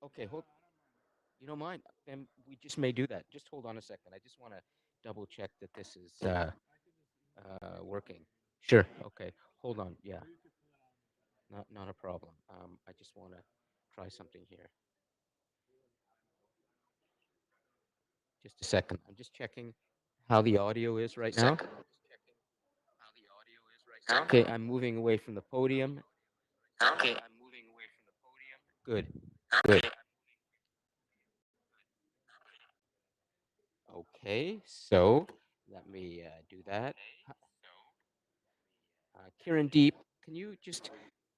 Okay, hold. You don't mind? Then we just may do that. Just hold on a second. I just want to double check that this is working. Sure. Okay. Hold on. Yeah. Not a problem. I just want to try something here. Just a second. I'm just checking how the audio is right now. Okay, I'm moving away from the podium. Okay, I'm moving away from the podium. Good. Good. Okay, so let me do that. Kieran Deep, can you just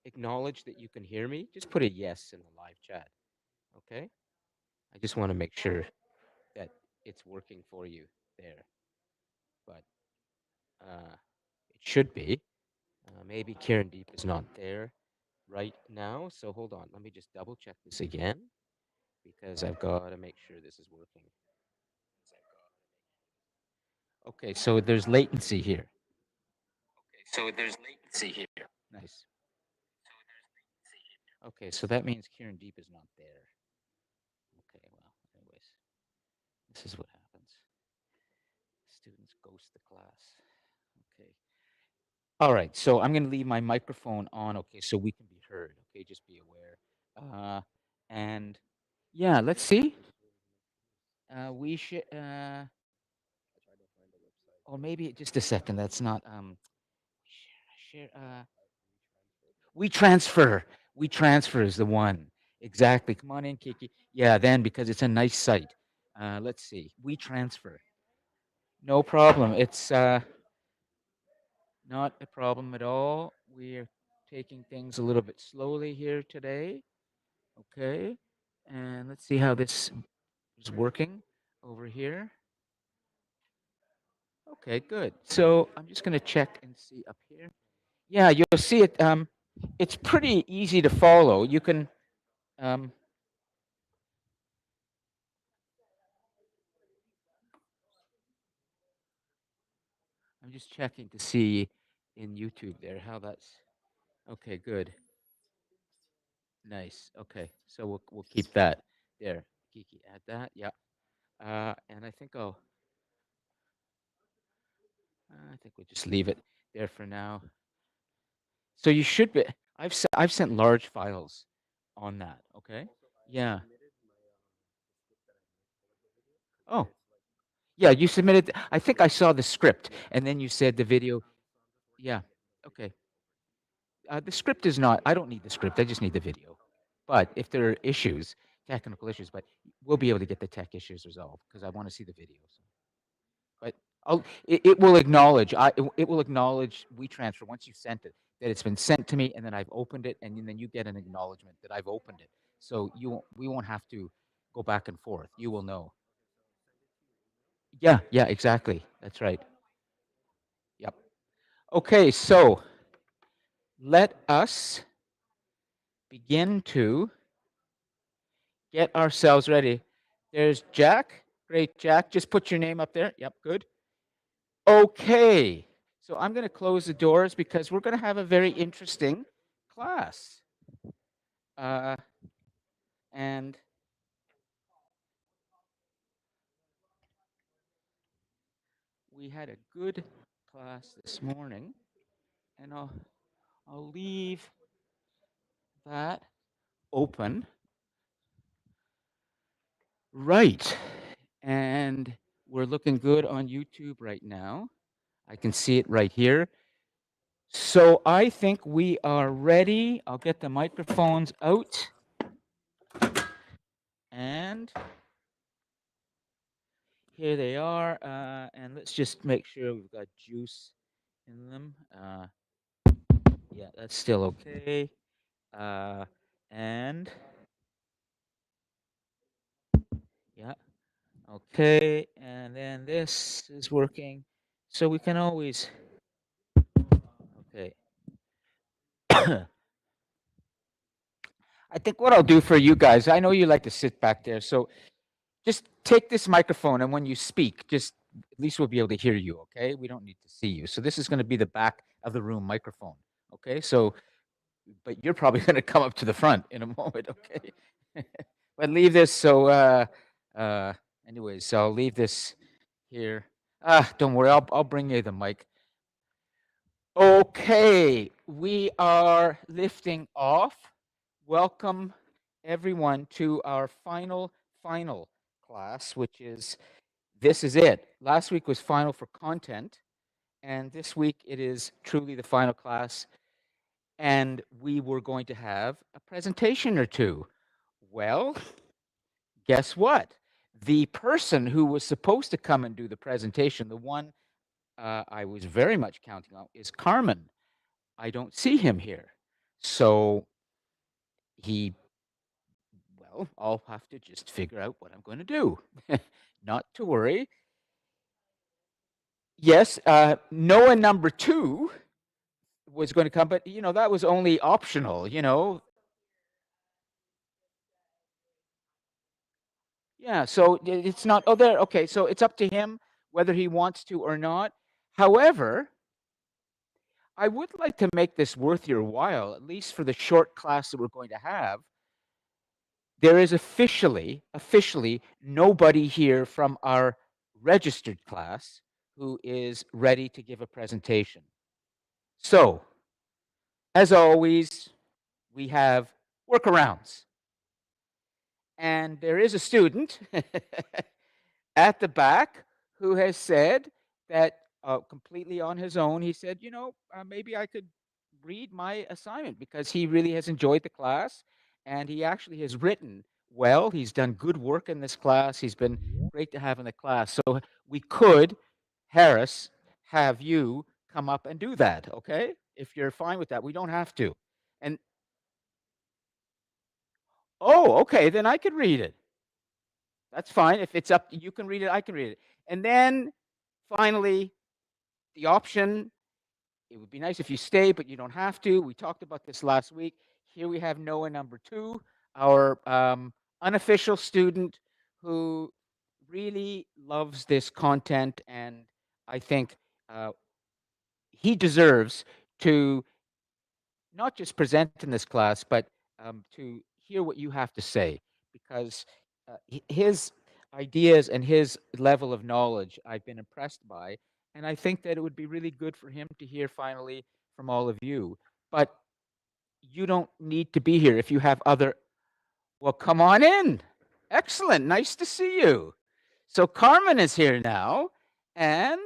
acknowledge that you can hear me? Just put a yes in the live chat. Okay. I just want to make sure that it's working for you there, but it should be. Maybe Kieran Deep is not there right now. So hold on. Let me just double check this again because I've got to make sure this is working. Okay, so there's latency here. So there's latency here. Nice. Okay, so that means Kieran Deep is not there. Okay, well, anyways, this is what happens. Students ghost the class. Okay. All right, so I'm going to leave my microphone on, okay, so we can be heard, okay, just be aware. And yeah, let's see. We should, or maybe just a second, that's not, share, we transfer. We transfer is the one. Exactly. Come on in, Kiki. Yeah, then because it's a nice site. Let's see. We transfer. No problem. It's not a problem at all. We're taking things a little bit slowly here today. Okay. And let's see how this is working over here. Okay, good. So I'm just going to check and see up here. Yeah, you'll see it. It's pretty easy to follow. You can. Um, I'm just checking to see in YouTube there how that's. Okay, good. Nice. Okay, so we'll keep that there. Kiki, add that. Yeah. And I think we'll just leave it there for now. So you should be. I've sent large files on that. Okay. Yeah. Oh. Yeah. You submitted. I think I saw the script, and then you said the video. Yeah. Okay. The script is not. I don't need the script. I just need the video. But if there are issues, technical issues, but we'll be able to get the tech issues resolved because I want to see the videos. But it will acknowledge. It will acknowledge WeTransfer once you sent it that it's been sent to me, and then I've opened it, and then you get an acknowledgement that I've opened it. So we won't have to go back and forth. You will know. Yeah, yeah, exactly. That's right. Yep. Okay, so let us begin to get ourselves ready. There's Jack. Great, Jack. Just put your name up there. Yep, good. Okay. So I'm going to close the doors because we're going to have a very interesting class. Uh, and we had a good class this morning. And I'll leave that open. Right. And we're looking good on YouTube right now. I can see it right here. So I think we are ready. I'll get the microphones out. And here they are. And let's just make sure we've got juice in them. Yeah, that's still okay. And yeah, okay. And then this is working. So we can always, okay. I think what I'll do for you guys, I know you like to sit back there. So just take this microphone and when you speak, just at least we'll be able to hear you, okay? We don't need to see you. So this is going to be the back of the room microphone, okay? So, but you're probably going to come up to the front in a moment, okay? But leave this. So, anyways, so I'll leave this here. Don't worry. I'll bring you the mic. Okay, we are lifting off. Welcome everyone to our final class, which is this is it. Last week was final for content, and this week it is truly the final class. And we were going to have a presentation or two. Well, guess what? The person who was supposed to come and do the presentation, the one I was very much counting on, is Carmen. I don't see him here. So he, well, I'll have to just figure out what I'm going to do. Not to worry. Yes, Noah number 2 was going to come, but that was only optional. Yeah, so it's not, oh, there, okay, so it's up to him whether he wants to or not. However, I would like to make this worth your while, at least for the short class that we're going to have. There is officially nobody here from our registered class who is ready to give a presentation. So, as always, we have workarounds. And there is a student at the back who has said that completely on his own, he said, maybe I could read my assignment because he really has enjoyed the class and he actually has written well. He's done good work in this class. He's been great to have in the class. So we could, Harris, have you come up and do that, okay? If you're fine with that, we don't have to. And oh, okay, then I could read it. That's fine. If it's up, you can read it, I can read it. And then finally, the option, it would be nice if you stay, but you don't have to. We talked about this last week. Here we have Noah number 2, our unofficial student who really loves this content, and I think he deserves to not just present in this class, but to hear what you have to say, because his ideas and his level of knowledge I've been impressed by, and I think that it would be really good for him to hear finally from all of you. But you don't need to be here if you have other. Well, come on in. Excellent. Nice to see you. So Carmen is here now, and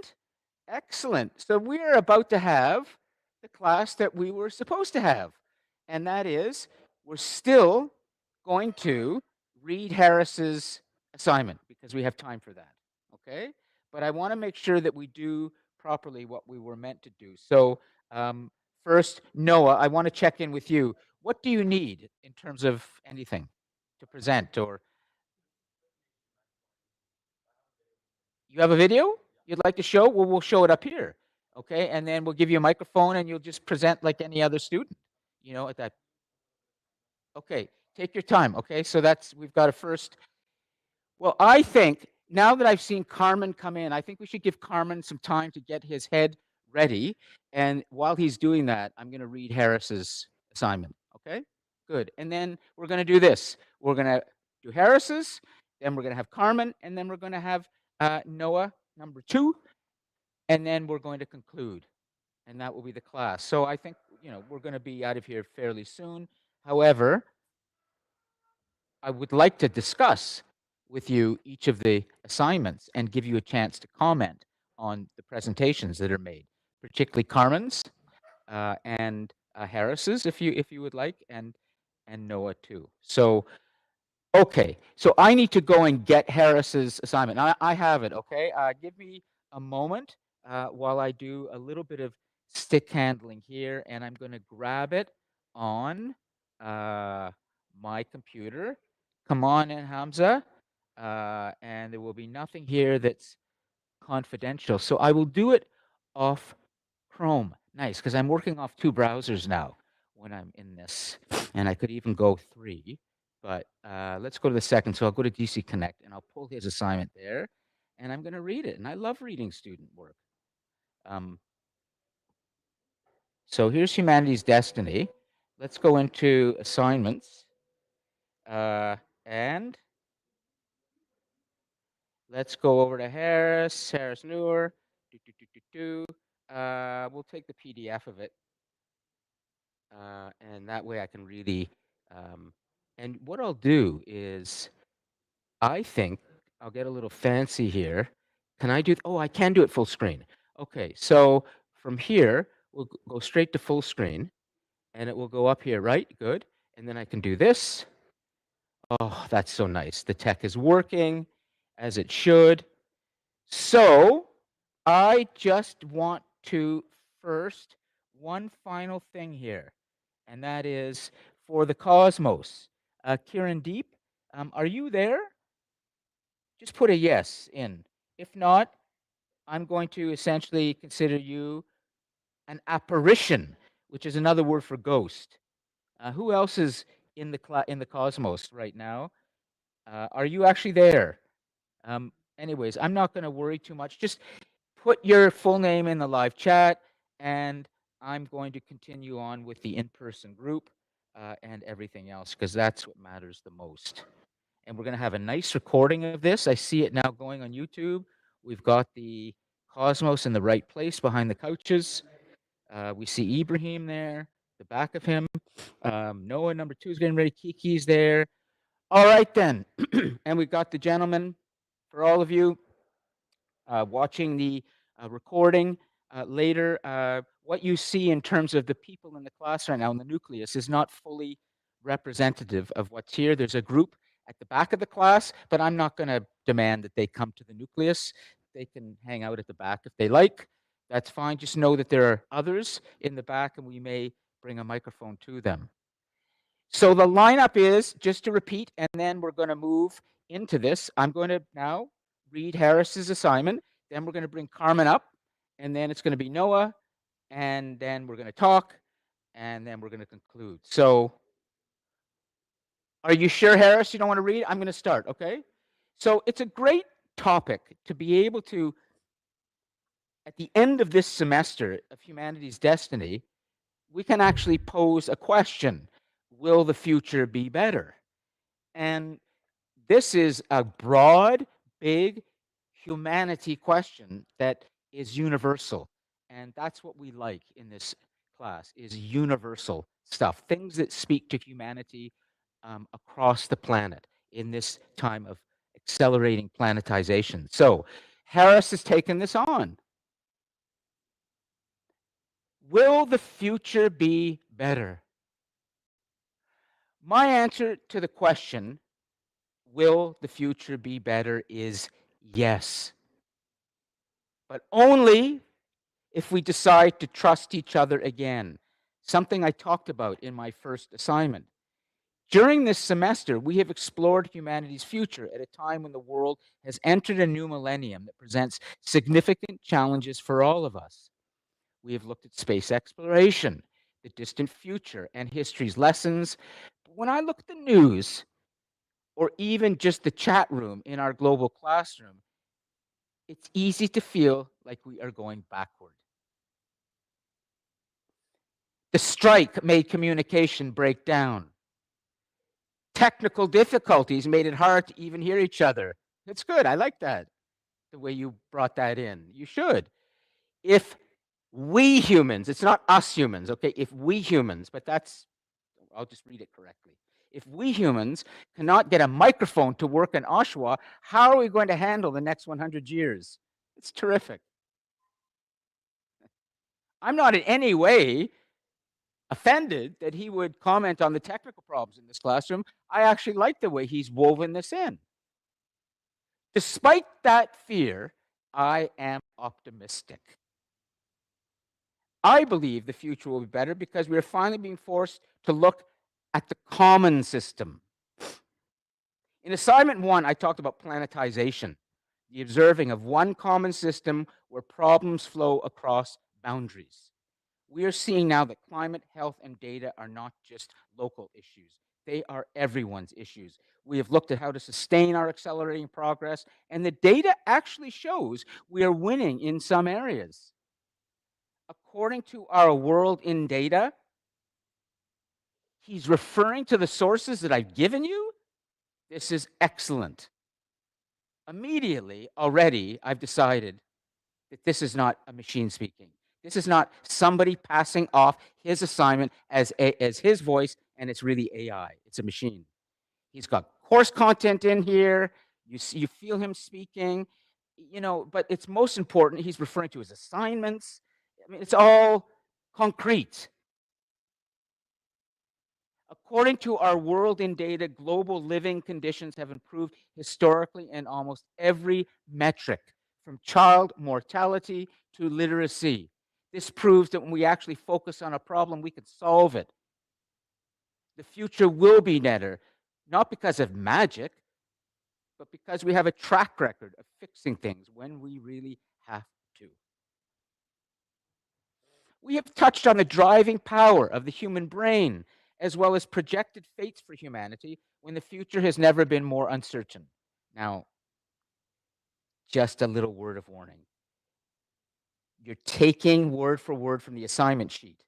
excellent. So we're about to have the class that we were supposed to have. And that is, we're still going to read Harris's assignment because we have time for that. Okay? But I want to make sure that we do properly what we were meant to do. So, first, Noah, I want to check in with you. What do you need in terms of anything to present? Or you have a video you'd like to show? Well, we'll show it up here. Okay, and then we'll give you a microphone and you'll just present like any other student, at that. Okay, take your time. Okay, so we've got a first. Well, I think now that I've seen Carmen come in, I think we should give Carmen some time to get his head ready. And while he's doing that, I'm going to read Harris's assignment. Okay, good. And then we're going to do this. We're going to do Harris's, then we're going to have Carmen, and then we're going to have Noah number 2, and then we're going to conclude. And that will be the class. So I think, we're going to be out of here fairly soon. However, I would like to discuss with you each of the assignments and give you a chance to comment on the presentations that are made, particularly Carmen's and Harris's, if you would like, and Noah too. So, okay, so I need to go and get Harris's assignment. I have it. Okay, give me a moment while I do a little bit of stick handling here, and I'm going to grab it on my computer. Come on in, Hamza. And there will be nothing here that's confidential. So I will do it off Chrome. Nice, because I'm working off 2 browsers now when I'm in this. And I could even go 3. But let's go to the second. So I'll go to DC Connect and I'll pull his assignment there. And I'm going to read it. And I love reading student work. So here's Humanity's Destiny. Let's go into assignments. And let's go over to Harris Newer. We'll take the PDF of it. And that way I can really, and what I'll do is, I think I'll get a little fancy here. Can I do, oh, I can do it full screen. Okay, so from here, we'll go straight to full screen, and it will go up here, right? Good. And then I can do this. Oh, that's so nice. The tech is working as it should. So I just want to first, one final thing here, and that is for the Cosmos. Kieran Deep, are you there? Just put a yes in. If not, I'm going to essentially consider you an apparition, which is another word for ghost. Who else is in the Cosmos right now? Are you actually there? Anyways, I'm not going to worry too much. Just put your full name in the live chat, and I'm going to continue on with the in-person group and everything else, because that's what matters the most. And we're going to have a nice recording of this. I see it now going on YouTube. We've got the Cosmos in the right place behind the couches. We see Ibrahim there, the back of him. Noah, number 2, is getting ready. Kiki's there. All right, then. And we've got the gentleman for all of you watching the recording later. What you see in terms of the people in the class right now in the nucleus is not fully representative of what's here. There's a group at the back of the class, but I'm not going to demand that they come to the nucleus. They can hang out at the back if they like. That's fine. Just know that there are others in the back, and we may bring a microphone to them. So the lineup is, just to repeat, and then we're going to move into this. I'm going to now read Harris's assignment. Then we're going to bring Carmen up, and then it's going to be Noah, and then we're going to talk, and then we're going to conclude. So are you sure, Harris, you don't want to read? I'm going to start, okay? So it's a great topic to be able to, at the end of this semester of Humanity's Destiny, we can actually pose a question. Will the future be better? And this is a broad, big humanity question that is universal. And that's what we like in this class, is universal stuff, things that speak to humanity across the planet in this time of accelerating planetization. So Harris has taken this on. Will the future be better? My answer to the question, will the future be better, is yes. But only if we decide to trust each other again, something I talked about in my first assignment. During this semester, we have explored humanity's future at a time when the world has entered a new millennium that presents significant challenges for all of us. We have looked at space exploration, the distant future, and history's lessons. But when I look at the news, or even just the chat room in our global classroom, it's easy to feel like we are going backward. The strike made communication break down. Technical difficulties made it hard to even hear each other. It's good. I like that, the way you brought that in. You should. If we humans, it's not us humans, okay? If we humans, but that's, I'll just read it correctly. If we humans cannot get a microphone to work in Oshawa, how are we going to handle the next 100 years? It's terrific. I'm not in any way offended that he would comment on the technical problems in this classroom. I actually like the way he's woven this in. Despite that fear, I am optimistic. I believe the future will be better because we are finally being forced to look at the common system. In assignment 1, I talked about planetization, the observing of one common system where problems flow across boundaries. We are seeing now that climate, health, and data are not just local issues. They are everyone's issues. We have looked at how to sustain our accelerating progress, and the data actually shows we are winning in some areas. According to our World in Data, he's referring to the sources that I've given you. This is excellent. Immediately, already, I've decided that this is not a machine speaking. This is not somebody passing off his assignment as his voice, and it's really AI. It's a machine. He's got course content in here. You feel him speaking, but it's most important, he's referring to his assignments. I mean, it's all concrete. According to our world in data, global living conditions have improved historically in almost every metric, from child mortality to literacy. This proves that when we actually focus on a problem, we can solve it. The future will be better, not because of magic, but because we have a track record of fixing things when we really have to. We have touched on the driving power of the human brain, as well as projected fates for humanity when the future has never been more uncertain. Now, just a little word of warning. You're taking word for word from the assignment sheet.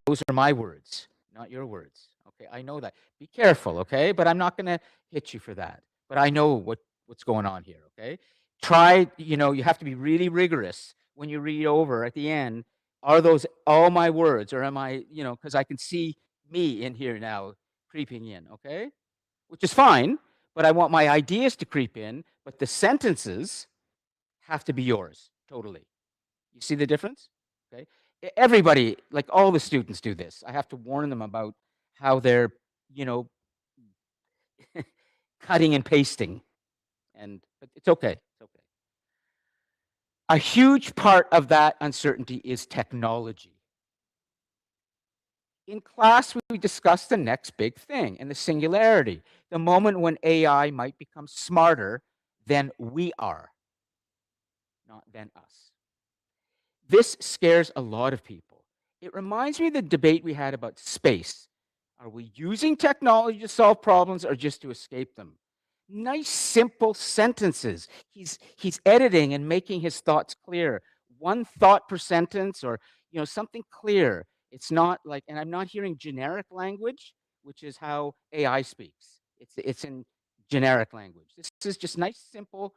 Those are my words, not your words. Okay, I know that. Be careful, okay? But I'm not going to hit you for that. But I know what's going on here, okay? Try, you have to be really rigorous when you read over at the end. Are those all my words, or am I, because I can see me in here now creeping in, okay? Which is fine, but I want my ideas to creep in, but the sentences have to be yours, totally. You see the difference? Okay. Everybody, like all the students do this. I have to warn them about how they're, you know, cutting and pasting. But it's okay. It's okay. A huge part of that uncertainty is technology. In class, we discussed the next big thing and the singularity, the moment when AI might become smarter than we are, not than us. This scares a lot of people. It reminds me of the debate we had about space. Are we using technology to solve problems or just to escape them? Nice, simple sentences. He's editing and making his thoughts clear. One thought per sentence, or something clear. It's not like, and I'm not hearing generic language, which is how AI speaks. It's in generic language. This is just nice, simple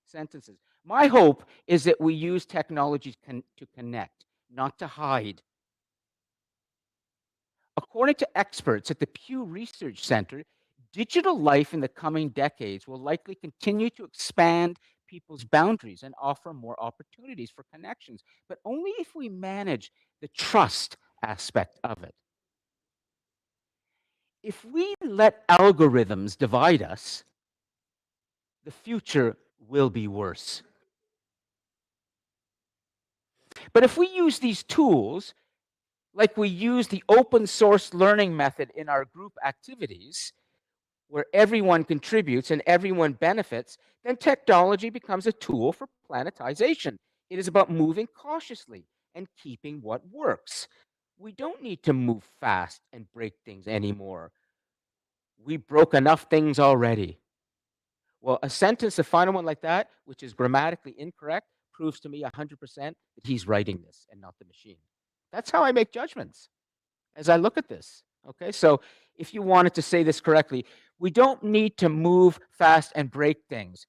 sentences. My hope is that we use technology to connect, not to hide. According to experts at the Pew Research Center, digital life in the coming decades will likely continue to expand people's boundaries and offer more opportunities for connections, but only if we manage the trust aspect of it. If we let algorithms divide us, the future will be worse. But if we use these tools, like we use the open source learning method in our group activities, where everyone contributes and everyone benefits, then technology becomes a tool for planetization. It is about moving cautiously and keeping what works. We don't need to move fast and break things anymore. We broke enough things already. Well, a sentence, a final one like that, which is grammatically incorrect, proves to me 100% that he's writing this and not the machine. That's how I make judgments as I look at this. Okay, so if you wanted to say this correctly, we don't need to move fast and break things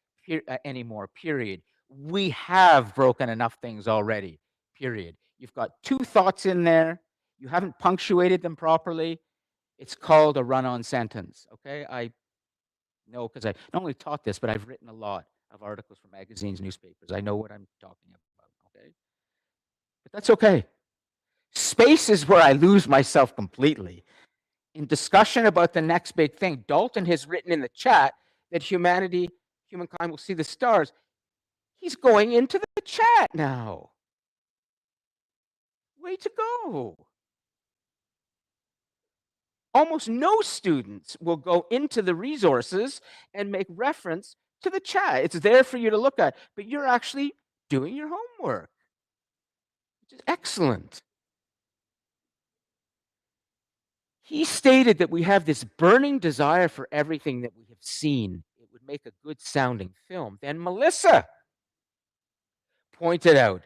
anymore, period. We have broken enough things already, period. You've got two thoughts in there. You haven't punctuated them properly. It's called a run-on sentence, okay? I know because I not only taught this, but I've written a lot of articles for magazines, newspapers. I know what I'm talking about, okay? But that's okay. Space is where I lose myself completely. In discussion about the next big thing, Dalton has written in the chat that humankind will see the stars. He's going into the chat now. Way to go. Almost no students will go into the resources and make reference to the chat. It's there for you to look at, but you're actually doing your homework, which is excellent. He stated that we have this burning desire for everything that we have seen. It would make a good sounding film. Then Melissa pointed out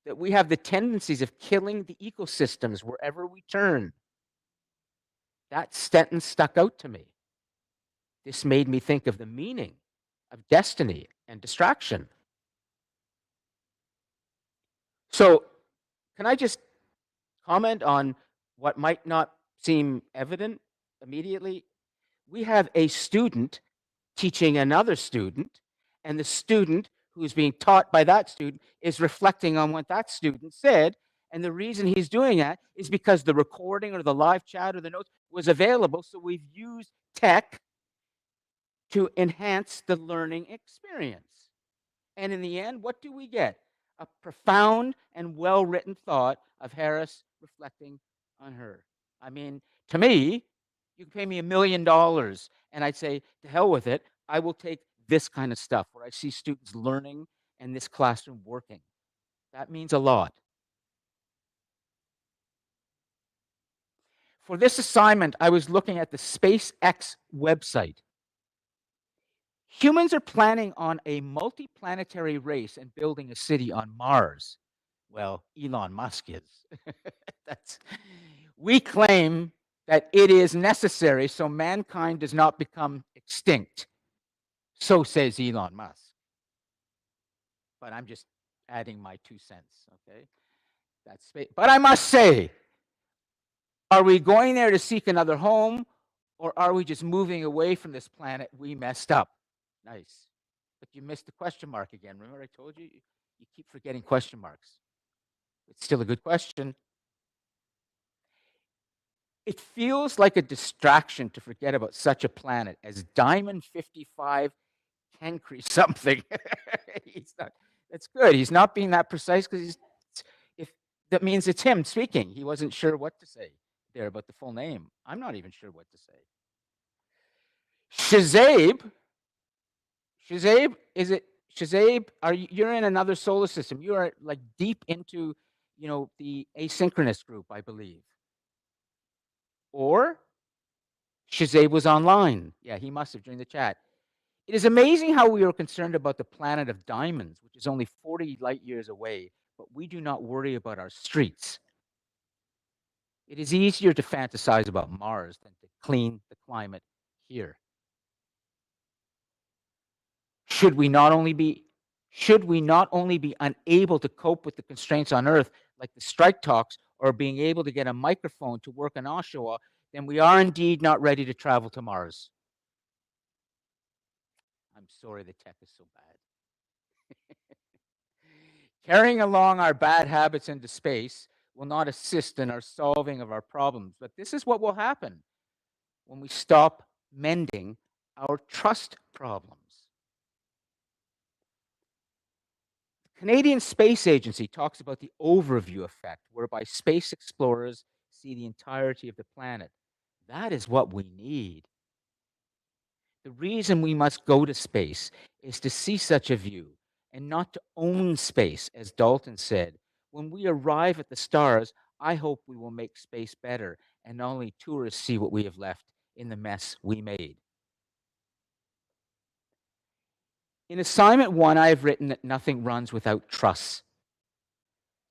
that we have the tendencies of killing the ecosystems wherever we turn. That sentence stuck out to me. This made me think of the meaning of destiny and distraction. So, can I just comment on what might not seem evident immediately? We have a student teaching another student, and the student who is being taught by that student is reflecting on what that student said. And the reason he's doing that is because the recording or the live chat or the notes was available. So we've used tech to enhance the learning experience. And in the end, what do we get? A profound and well written thought of Harris reflecting on her. I mean, to me, you can pay me $1 million and I'd say, to hell with it. I will take this kind of stuff where I see students learning and this classroom working. That means a lot. For this assignment, I was looking at the SpaceX website. Humans are planning on a multi-planetary race and building a city on Mars. Well, Elon Musk is. That's, we claim that it is necessary so mankind does not become extinct. So says Elon Musk. But I'm just adding my 2 cents, okay? That's but I must say, are we going there to seek another home, or are we just moving away from this planet we messed up? Nice. But you missed the question mark again. Remember I told you? You keep forgetting question marks. It's still a good question. It feels like a distraction to forget about such a planet as Diamond 55 Cancri something. He's not, that's good. He's not being that precise because he's, if that means it's him speaking. He wasn't sure what to say there about the full name. I'm not even sure what to say. Shazabe, Shazabe, is it Shazabe? Are you, you're in another solar system? You are like deep into, the asynchronous group, I believe. Or Shazabe was online. Yeah, he must have during the chat. It is amazing how we are concerned about the planet of diamonds, which is only 40 light years away, but we do not worry about our streets. It is easier to fantasize about Mars than to clean the climate here. Should we not only be should we not only be unable to cope with the constraints on Earth, like the strike talks, or being able to get a microphone to work in Oshawa, then we are indeed not ready to travel to Mars. I'm sorry the tech is so bad. Carrying along our bad habits into space will not assist in our solving of our problems, but this is what will happen when we stop mending our trust problems. The Canadian Space Agency talks about the overview effect, whereby space explorers see the entirety of the planet. That is what we need. The reason we must go to space is to see such a view and not to own space, as Dalton said. When we arrive at the stars, I hope we will make space better and not only tourists see what we have left in the mess we made. In assignment 1, I have written that nothing runs without trust.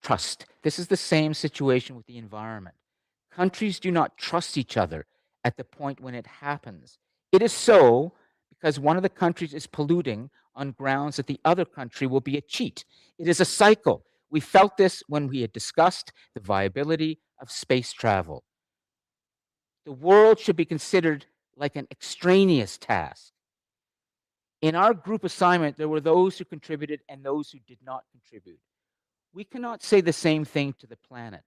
Trust. This is the same situation with the environment. Countries do not trust each other at the point when it happens. It is so because one of the countries is polluting on grounds that the other country will be a cheat. It is a cycle. We felt this when we had discussed the viability of space travel. The world should be considered like an extraneous task. In our group assignment, there were those who contributed and those who did not contribute. We cannot say the same thing to the planet.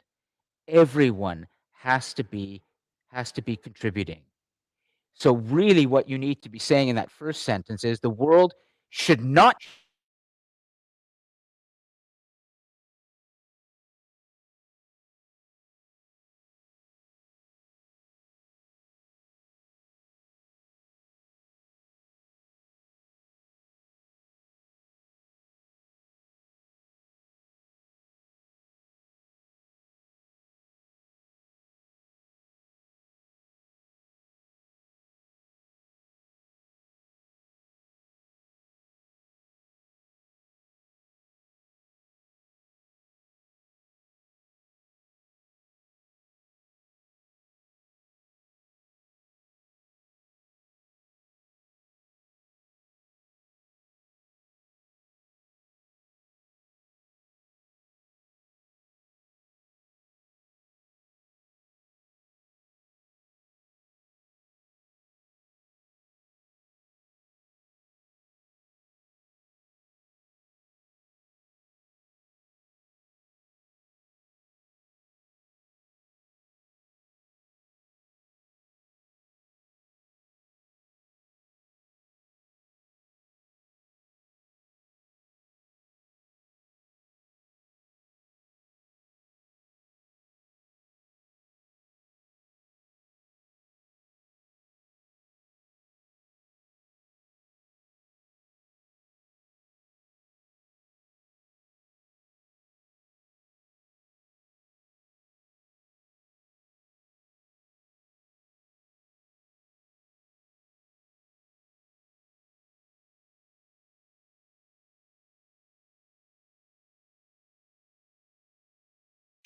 Everyone has to be contributing. So really what you need to be saying in that first sentence is the world should not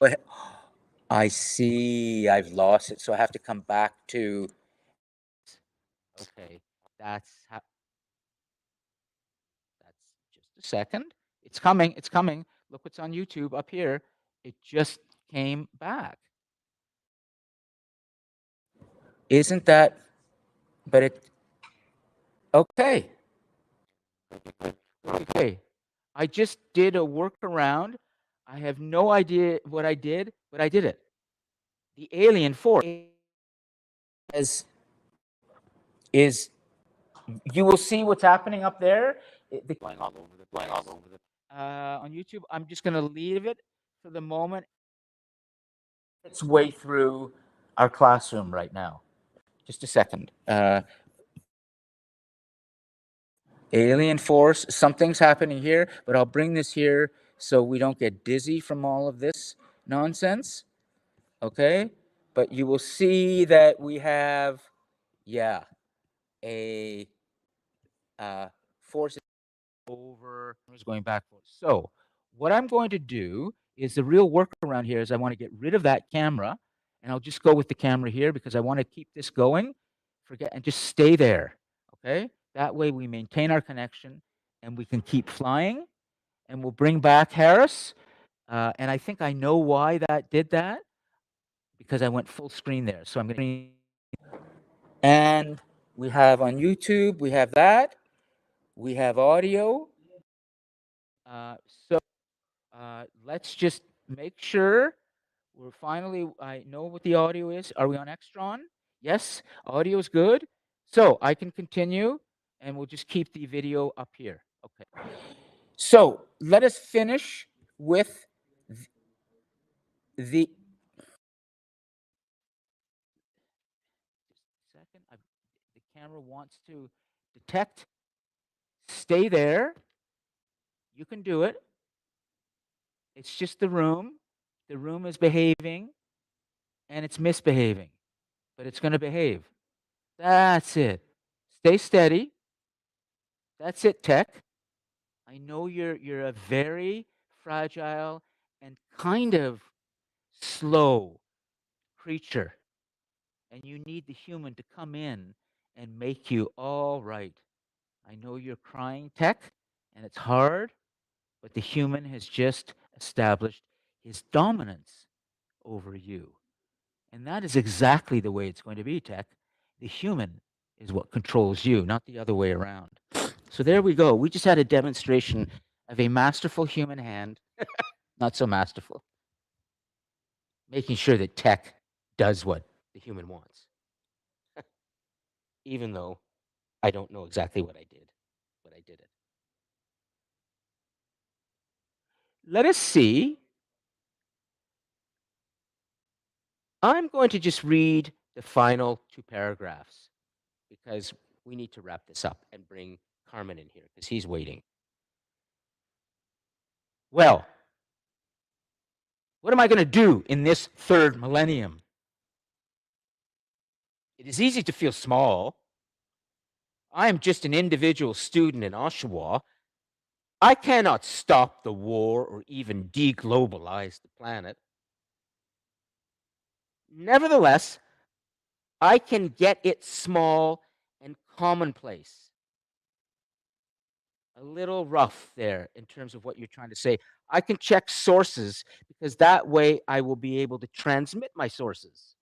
But I see. I've lost it, so I have to come back to. Okay, that's how. That's just a second. It's coming. It's coming. Look what's on YouTube up here. It just came back. Isn't that? But it. Okay. Okay. I just did a workaround. I have no idea what I did, but I did it. The alien force is you will see what's happening up there. Flying all over the place. On YouTube. I'm just going to leave it for the moment. Its way through our classroom right now. Just a second. Alien force. Something's happening here, but I'll bring this here so we don't get dizzy from all of this nonsense. Okay? But you will see that we have, yeah, a force over, is going backwards. So what I'm going to do is the real workaround here is I want to get rid of that camera, and I'll just go with the camera here because I want to keep this going. Forget and just stay there. Okay? That way we maintain our connection and we can keep flying, and we'll bring back Harris. And I think I know why that did that because I went full screen there. So I'm going to. And we have on YouTube, we have that. We have audio. Uh, so let's just make sure we're finally, I know what the audio is. Are we on Extron? Yes, audio is good. So I can continue and we'll just keep the video up here. Okay. So let us finish with the second. The camera wants to detect. Stay there. You can do it. It's just the room. The room is behaving and it's misbehaving, but it's going to behave. That's it. Stay steady. That's it, Tech. I know you're a very fragile and kind of slow creature, and you need the human to come in and make you all right. I know you're crying, Tech, and it's hard, but the human has just established his dominance over you. And that is exactly the way it's going to be, Tech. The human is what controls you, not the other way around. So there we go. We just had a demonstration of a masterful human hand, not so masterful, making sure that Tech does what the human wants, even though I don't know exactly what I did, but I did it. Let us see. I'm going to just read the final two paragraphs because we need to wrap this up and bring Carmen in here because he's waiting. Well, what am I going to do in this third millennium? It is easy to feel small. I am just an individual student in Oshawa. I cannot stop the war or even deglobalize the planet. Nevertheless, I can get it small and commonplace. A little rough there in terms of what you're trying to say. I can check sources because that way I will be able to transmit my sources.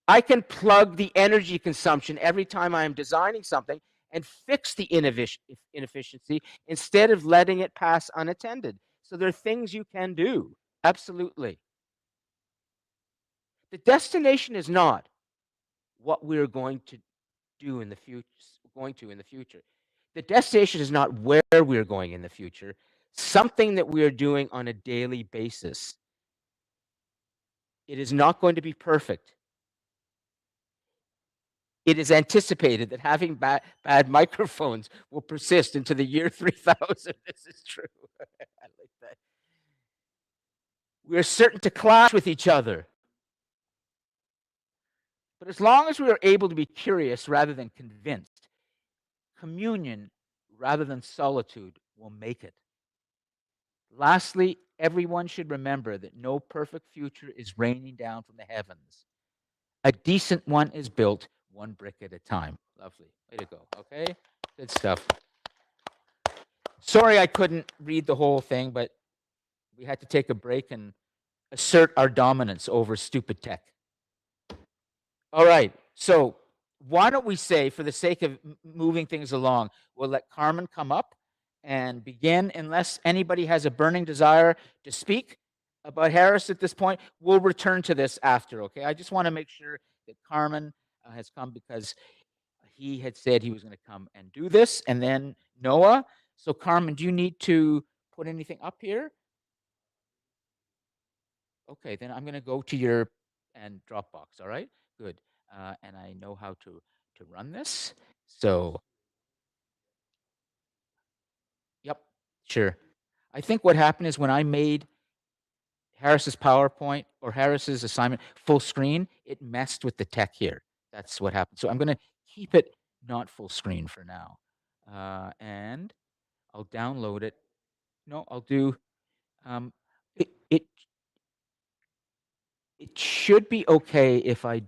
I can plug the energy consumption every time I am designing something and fix the inefficiency instead of letting it pass unattended. So there are things you can do. Absolutely. The destination is not what we're going to do in the future, The destination is not where we're going in the future, something that we are doing on a daily basis. It is not going to be perfect. It is anticipated that having bad microphones will persist into the year 3000. This is true. I like that. We are certain to clash with each other. But as long as we are able to be curious rather than convinced, communion rather than solitude will make it. Lastly, everyone should remember that no perfect future is raining down from the heavens. A decent one is built one brick at a time. Lovely. Way to go. Okay. Good stuff. Sorry I couldn't read the whole thing, but we had to take a break and assert our dominance over stupid tech. All right. So why don't we say, for the sake of moving things along, we'll let Carmen come up and begin, unless anybody has a burning desire to speak about Harris at this point. We'll return to this after, okay? I just want to make sure that Carmen has come because he had said he was going to come and do this, and then Noah. So, Carmen, do you need to put anything up here? Okay, then I'm going to go to your and Dropbox. All right, good. And I know how to run this. So, yep, sure. I think what happened is when I made Harris's PowerPoint or Harris's assignment full screen, it messed with the tech here. That's what happened. So I'm going to keep it not full screen for now, and I'll download it. No, I'll do. Um, it it it should be okay if I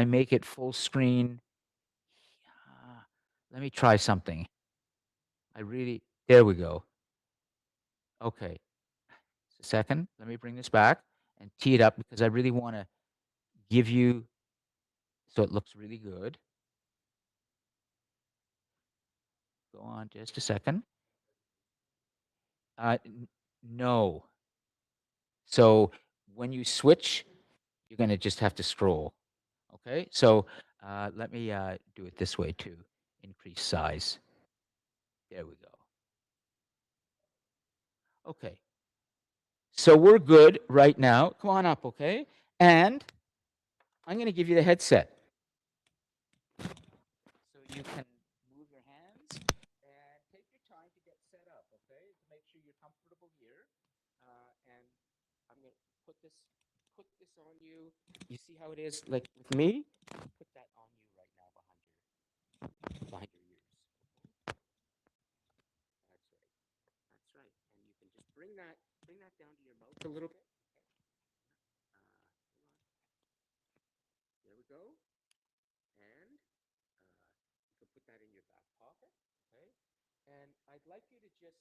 make it full screen. Let me try something. There we go. Okay. Just a second. Let me bring this back and tee it up because I really want to give you so it looks really good. Go on just a second. No. So when you switch, you're going to just have to scroll. Okay. So let me do it this way too. Increase size. There we go. Okay. So we're good right now. Come on up, okay? And I'm going to give you the headset. So you can move your hands and take your time to get set up, okay? To make sure you're comfortable here. And I'm going to put this on you. You see how it is, like with me? Put that on you right now behind your ears. That's right. That's right. And you can just bring that down to your mouth a little bit. There we go. And you can put that in your back pocket. Okay. And I'd like you to just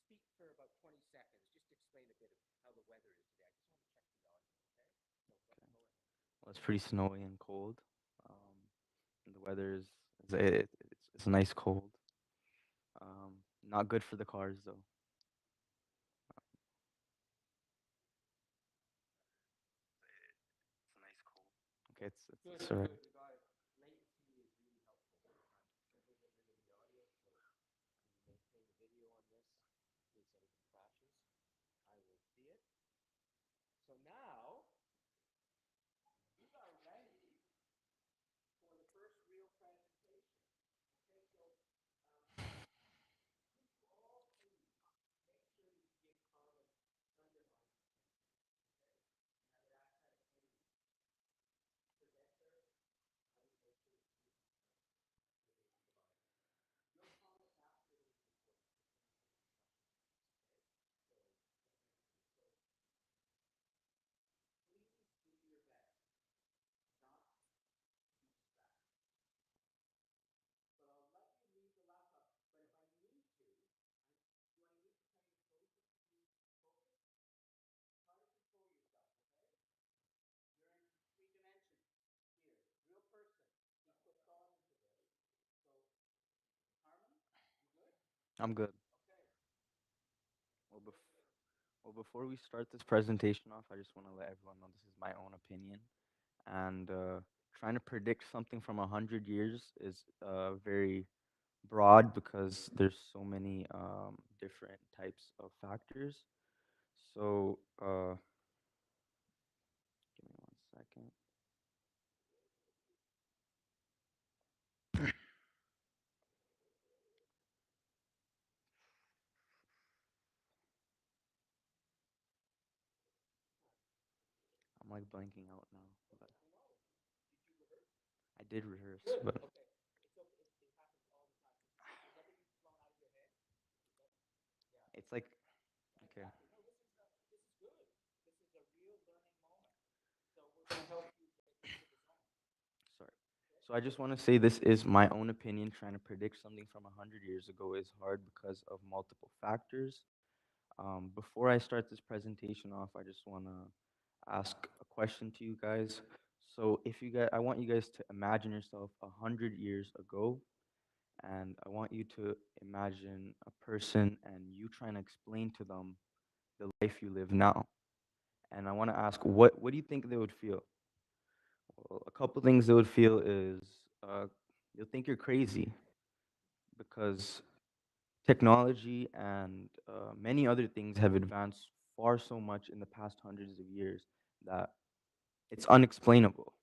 speak for about 20 seconds. Just explain a bit of how the weather is today. I just want to check the audio. Okay. So go ahead. Well, it's pretty snowy and cold. Um, and the weather it's a nice cold. Not good for the cars though. It's a nice cold. Okay, Good, it's alright. good. We got it. Latency is really helpful sometimes. Simply get rid of the audio so maintain the video on this in case anything crashes. I will see it. So now we are ready for the first real presentation. Okay, so all please make sure you give Carmen underline. Okay, and I would ask that of any presenter. I would make sure that you give a underline. Your comments after is important because then we can discussion points. Okay, so so please do your best not to be distracted. But I'll let you leave the laptop. But if I need to, do I need to tell you to close it to be focused? Try to control yourself, okay? You're in three dimensions here. Real person. Please put thought into this. So, Carmen, you good? I'm good. Okay. Well, before we start this presentation off, I just want to let everyone know this is my own opinion, and trying to predict something from 100 years is very broad because there's so many different types of factors. So, give me 1 second. I'm like blanking out now, but I know. Did you rehearse? I did rehearse, Good. but Okay. It's okay. It happens all the time. Is everything flown out of your head? it's like okay. Sorry. So I just want to say this is my own opinion. Trying to predict something from 100 years ago is hard because of multiple factors. Before I start this presentation off, I just want to ask a question to you guys. So if you guys, I want you guys to imagine yourself 100 years ago, and I want you to imagine a person and you trying to explain to them the life you live now. And I want to ask, what do you think they would feel? Well, a couple things they would feel is uh, you'll think you're crazy because technology and many other things have advanced far so much in the past hundreds of years that it's unexplainable.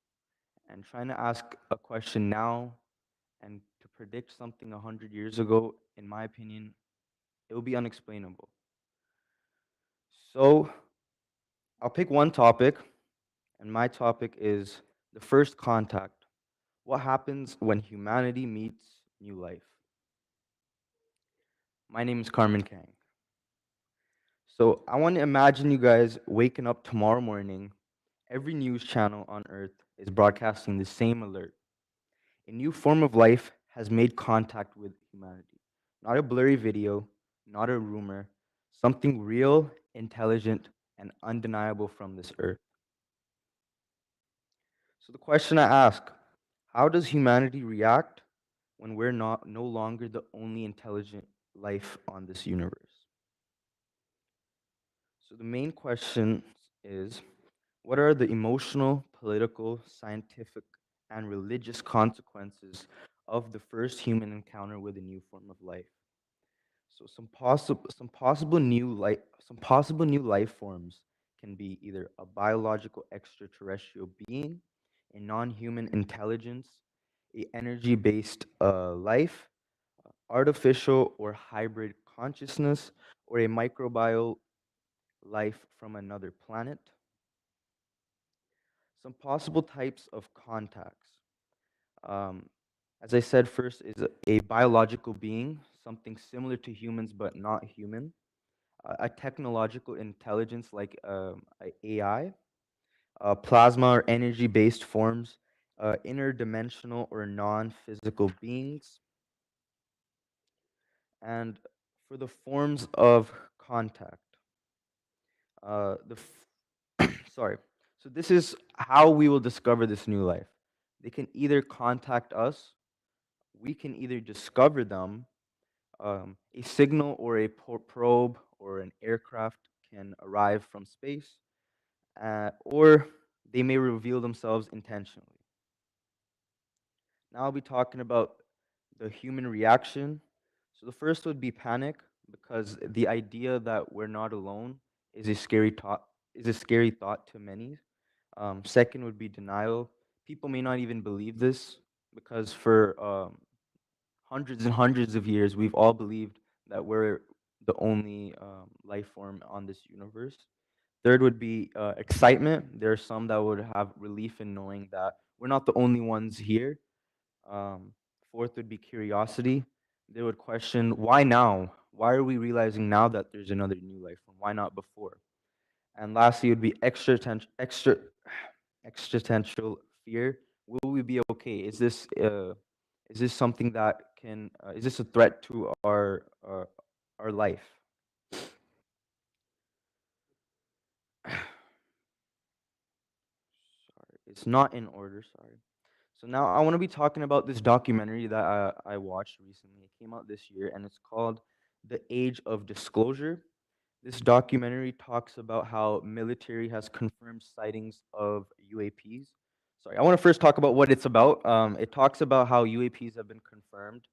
And trying to ask a question now and to predict something 100 years ago, in my opinion, it will be unexplainable. So I'll pick one topic, and my topic is the first contact. What happens when humanity meets new life? My name is Carmen Kang. So I want to imagine you guys waking up tomorrow morning. Every news channel on earth is broadcasting the same alert. A new form of life has made contact with humanity. Not a blurry video, not a rumor, something real, intelligent, and undeniable from this earth. So the question I ask, how does humanity react when we're not no longer the only intelligent life on this universe? So the main question is, what are the emotional, political, scientific, and religious consequences of the first human encounter with a new form of life? So some possible new life forms can be either a biological extraterrestrial being, a non-human intelligence, a energy-based life, artificial or hybrid consciousness, or a microbial life from another planet. Some possible types of contacts. Um, as I said first, is a biological being, something similar to humans but not human. A technological intelligence like AI, plasma or energy-based forms, interdimensional or non-physical beings, and for the forms of contact. Sorry. So this is how we will discover this new life. They can either contact us, we can either discover them. A signal or a probe or an aircraft can arrive from space, or they may reveal themselves intentionally. Now I'll be talking about the human reaction. So the first would be panic, because the idea that we're not alone is a scary thought. Is a scary thought to many. Second would be denial. People may not even believe this because for hundreds and hundreds of years we've all believed that we're the only life form on this universe. Third would be excitement. There are some that would have relief in knowing that we're not the only ones here. Um, Fourth would be curiosity. They would question, why now? Why are we realizing now that there's another new life form? Why not before? And lastly, would be existential fear. Will we be okay? Is this something that can? Is this a threat to our life? Sorry, it's not in order. Sorry. So now I want to be talking about this documentary that I watched recently. It came out this year, and it's called "The Age of Disclosure." This documentary talks about how military has confirmed sightings of UAPs. Sorry, I want to first talk about what it's about. It talks about how UAPs have been confirmed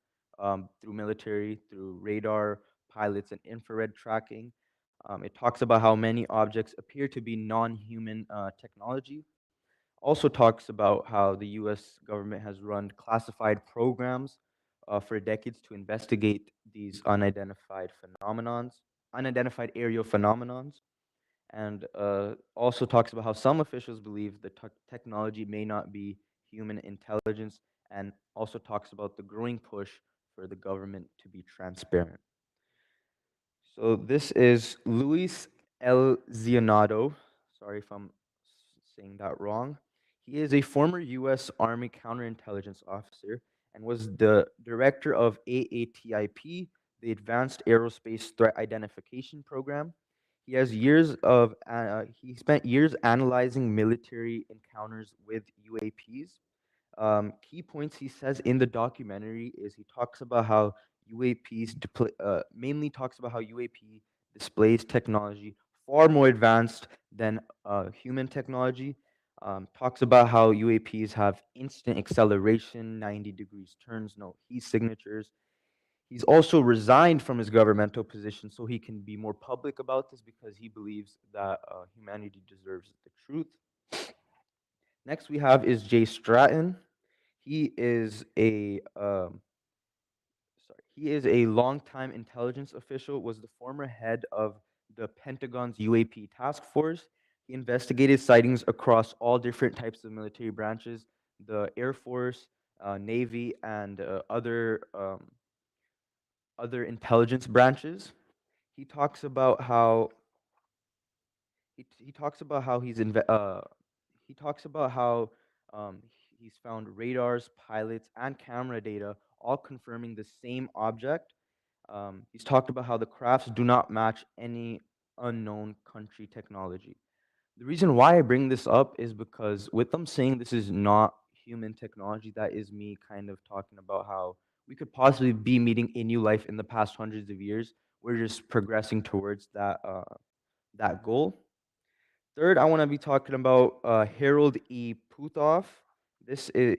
through military, through radar, pilots, and infrared tracking. It talks about how many objects appear to be non-human technology. Also talks about how the U.S. government has run classified programs for decades to investigate these unidentified aerial phenomenons, and also talks about how some officials believe the technology may not be human intelligence, and also talks about the growing push for the government to be transparent. So this is Luis L. Zionado. Sorry if I'm saying that wrong. He is a former U.S. Army counterintelligence officer and was the director of AATIP, the Advanced Aerospace Threat Identification Program. He spent years analyzing military encounters with UAPs. Key points he says in the documentary is he talks about how mainly talks about how UAP displays technology far more advanced than human technology. Talks about how UAPs have instant acceleration, 90 degrees turns, no heat signatures. He's also resigned from his governmental position so he can be more public about this because he believes that humanity deserves the truth. Next, we have is Jay Stratton. He is a he is a longtime intelligence official, was the former head of the Pentagon's UAP task force. He investigated sightings across all different types of military branches, the Air Force, Navy, and other intelligence branches. He talks about how he talks about how he talks about how um, he's found radars, pilots, and camera data all confirming the same object. He's talked about how the crafts do not match any unknown country technology. The reason why I bring this up is because with them saying this is not human technology, that is me kind of talking about how we could possibly be meeting a new life in the past hundreds of years. We're just progressing towards that goal. Third, I want to be talking about Harold E. Puthoff. This is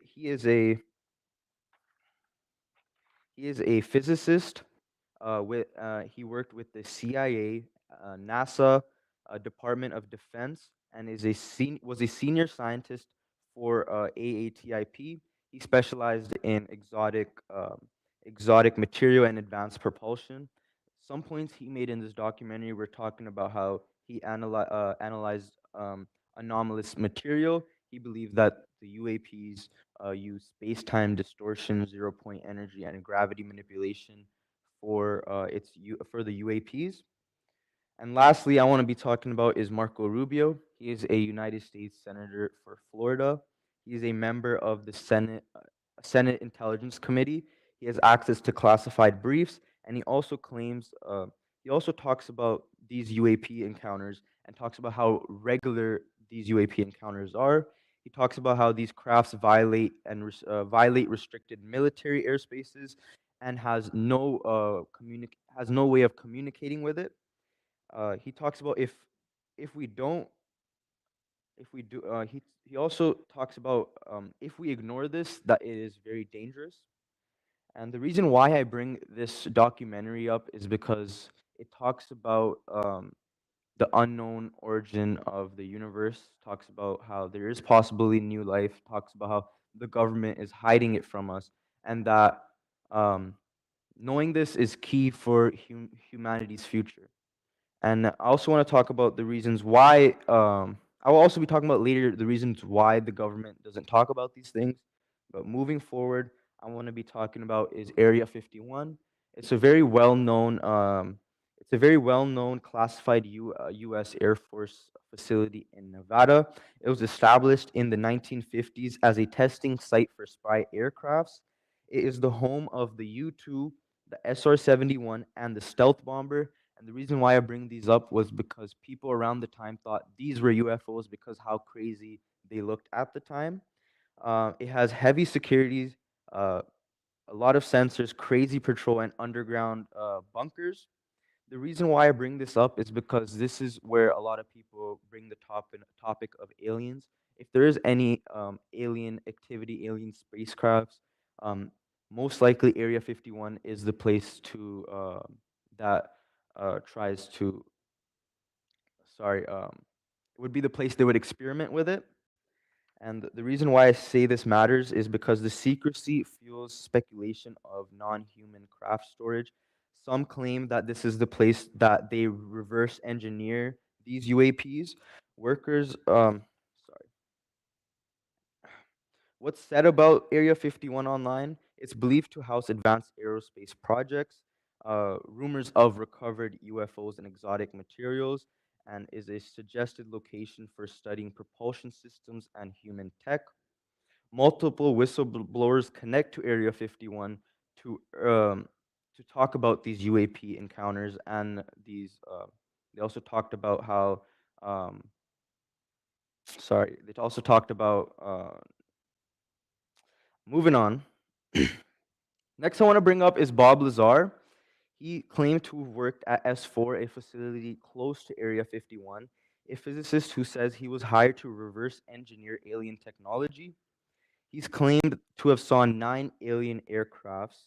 he is a physicist. He worked with the CIA, NASA, Department of Defense, and was a senior scientist for AATIP. He specialized in exotic material and advanced propulsion. Some points he made in this documentary were talking about how he analyzed anomalous material. He believed that the UAPs use space-time distortion, zero-point energy, and gravity manipulation for the UAPs. And lastly, I want to be talking about is Marco Rubio. He is a United States Senator for Florida. He is a member of the Senate Intelligence Committee. He has access to classified briefs, and he also talks about these UAP encounters and talks about how regular these UAP encounters are. He talks about how these crafts violate restricted military airspaces and has no way of communicating with it. He talks about if we don't if we do he also talks about if we ignore this that it is very dangerous. And the reason why I bring this documentary up is because it talks about the unknown origin of the universe, talks about how there is possibly new life, talks about how the government is hiding it from us, and that um, knowing this is key for humanity's future. And I also want to talk about the reasons why. I will also be talking about later the reasons why the government doesn't talk about these things. But moving forward, I want to be talking about is Area 51. It's a very well known. It's a very well known classified U.S. Air Force facility in Nevada. It was established in the 1950s as a testing site for spy aircrafts. It is the home of the U-2, the SR-71, and the stealth bomber. And the reason why I bring these up was because people around the time thought these were UFOs because how crazy they looked at the time. It has heavy securities, uh, a lot of sensors, crazy patrol, and underground bunkers. The reason why I bring this up is because this is where a lot of people bring the topic of aliens. If there is any alien activity, alien spacecrafts, um, most likely Area 51 is the place that tries to, sorry, would be the place they would experiment with it. And the reason why I say this matters is because the secrecy fuels speculation of non human craft storage. Some claim that this is the place that they reverse engineer these UAPs. Workers, sorry, what's said about Area 51 online? It's believed to house advanced aerospace projects. rumors of recovered UFOs and exotic materials, and is a suggested location for studying propulsion systems and human tech. Multiple whistleblowers connect to Area 51 to um, to talk about these UAP encounters, and these. They also talked about how. Um, sorry, they also talked about moving on. Next, I want to bring up is Bob Lazar. He claimed to have worked at S4, a facility close to Area 51, a physicist who says he was hired to reverse engineer alien technology. He's claimed to have saw 9 alien aircrafts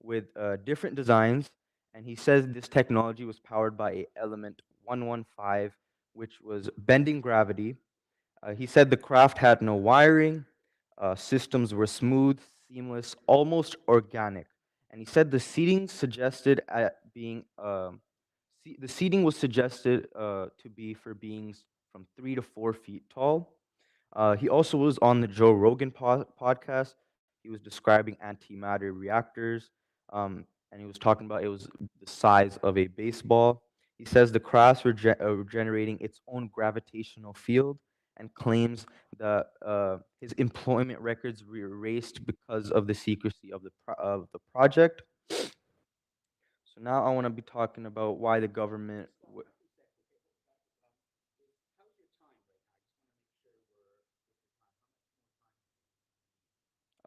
with different designs, and he says this technology was powered by a element 115, which was bending gravity. He said the craft had no wiring, systems were smooth, seamless, almost organic. And he said the seating suggested at being the seating was suggested to be for beings from 3 to 4 feet tall. He also was on the Joe Rogan podcast. He was describing antimatter reactors, and he was talking about it was the size of a baseball. He says the crafts were generating its own gravitational field, and claims that his employment records were erased because of the secrecy of the project. So now I want to be talking about why the government.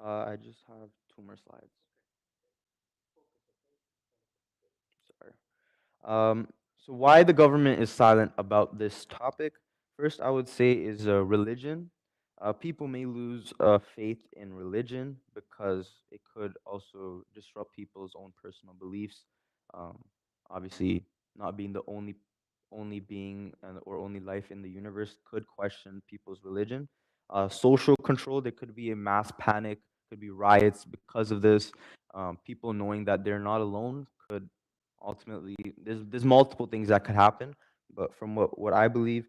I just have 2 more slides. Sorry. Um, so why the government is silent about this topic? First, I would say is religion. People may lose faith in religion because it could also disrupt people's own personal beliefs. Um, Obviously, not being the only being or only life in the universe could question people's religion. Social control. There could be a mass panic. Could be riots because of this. People knowing that they're not alone could ultimately there's multiple things that could happen, but from what I believe,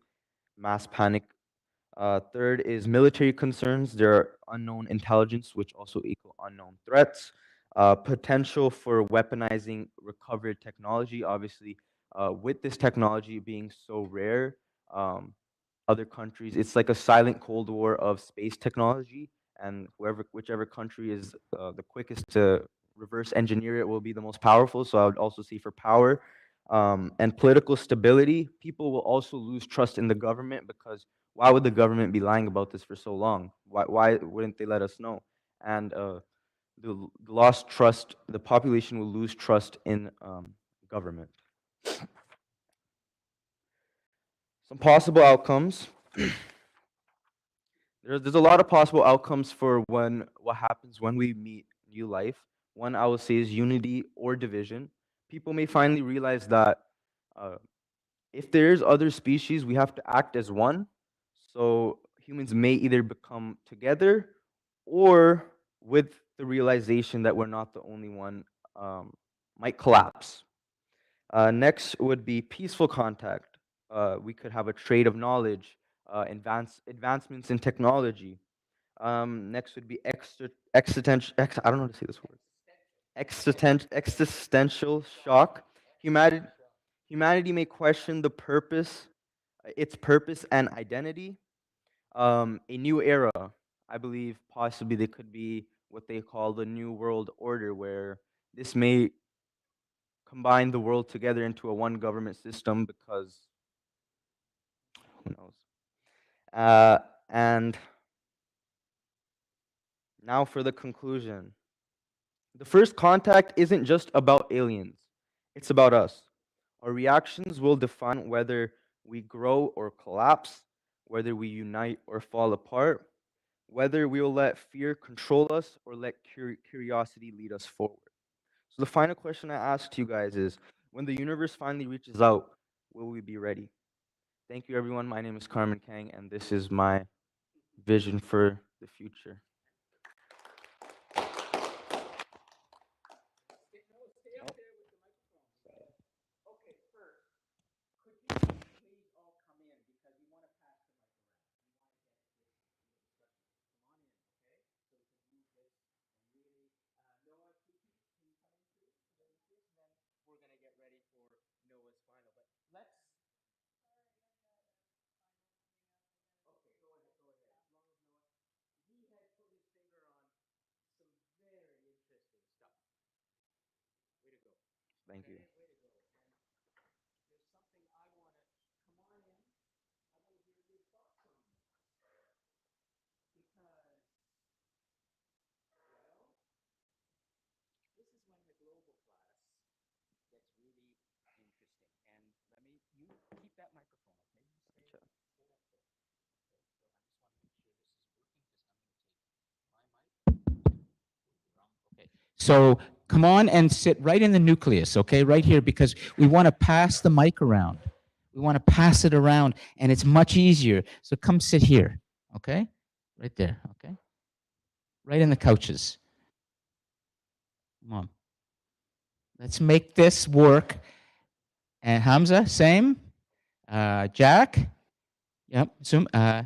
mass panic. Third is military concerns. There are unknown intelligence, which also equal unknown threats. Potential for weaponizing recovered technology. Obviously, with this technology being so rare, um, other countries, it's like a silent Cold War of space technology, and whichever country is the quickest to reverse engineer it will be the most powerful. So I would also see for power and political stability, people will also lose trust in the government because why would the government be lying about this for so long? Why wouldn't they let us know? And the lost trust, the population will lose trust in government. Some possible outcomes. There's a lot of possible outcomes for when what happens when we meet new life. One I would say is unity or division. People may finally realize that uh, if there's other species, we have to act as one. So humans may either become together or with the realization that we're not the only one, might collapse. Next would be peaceful contact. We could have a trade of knowledge, advancements in technology. Next would be I don't know how to say this word. Existential shock. Humanity, humanity may question its purpose and identity. A new era. I believe possibly they could be what they call the new world order, where this may combine the world together into a one government system because who knows. Uh, and now for the conclusion. The first contact isn't just about aliens, it's about us. Our reactions will define whether we grow or collapse, whether we unite or fall apart, whether we will let fear control us or let curiosity lead us forward. So, the final question I ask to you guys is when the universe finally reaches out, will we be ready? Thank you, everyone. My name is Carmen Kang, and this is my vision for the future. Thank you. Sure. Okay. So come on and sit right in the nucleus, okay, right here, because we want to pass the mic around. We want to pass it around, and it's much easier. So come sit here, okay? Right there, okay? Right in the couches. Come on. Let's make this work. And Hamza, same. Jack, yep. Zoom. Uh,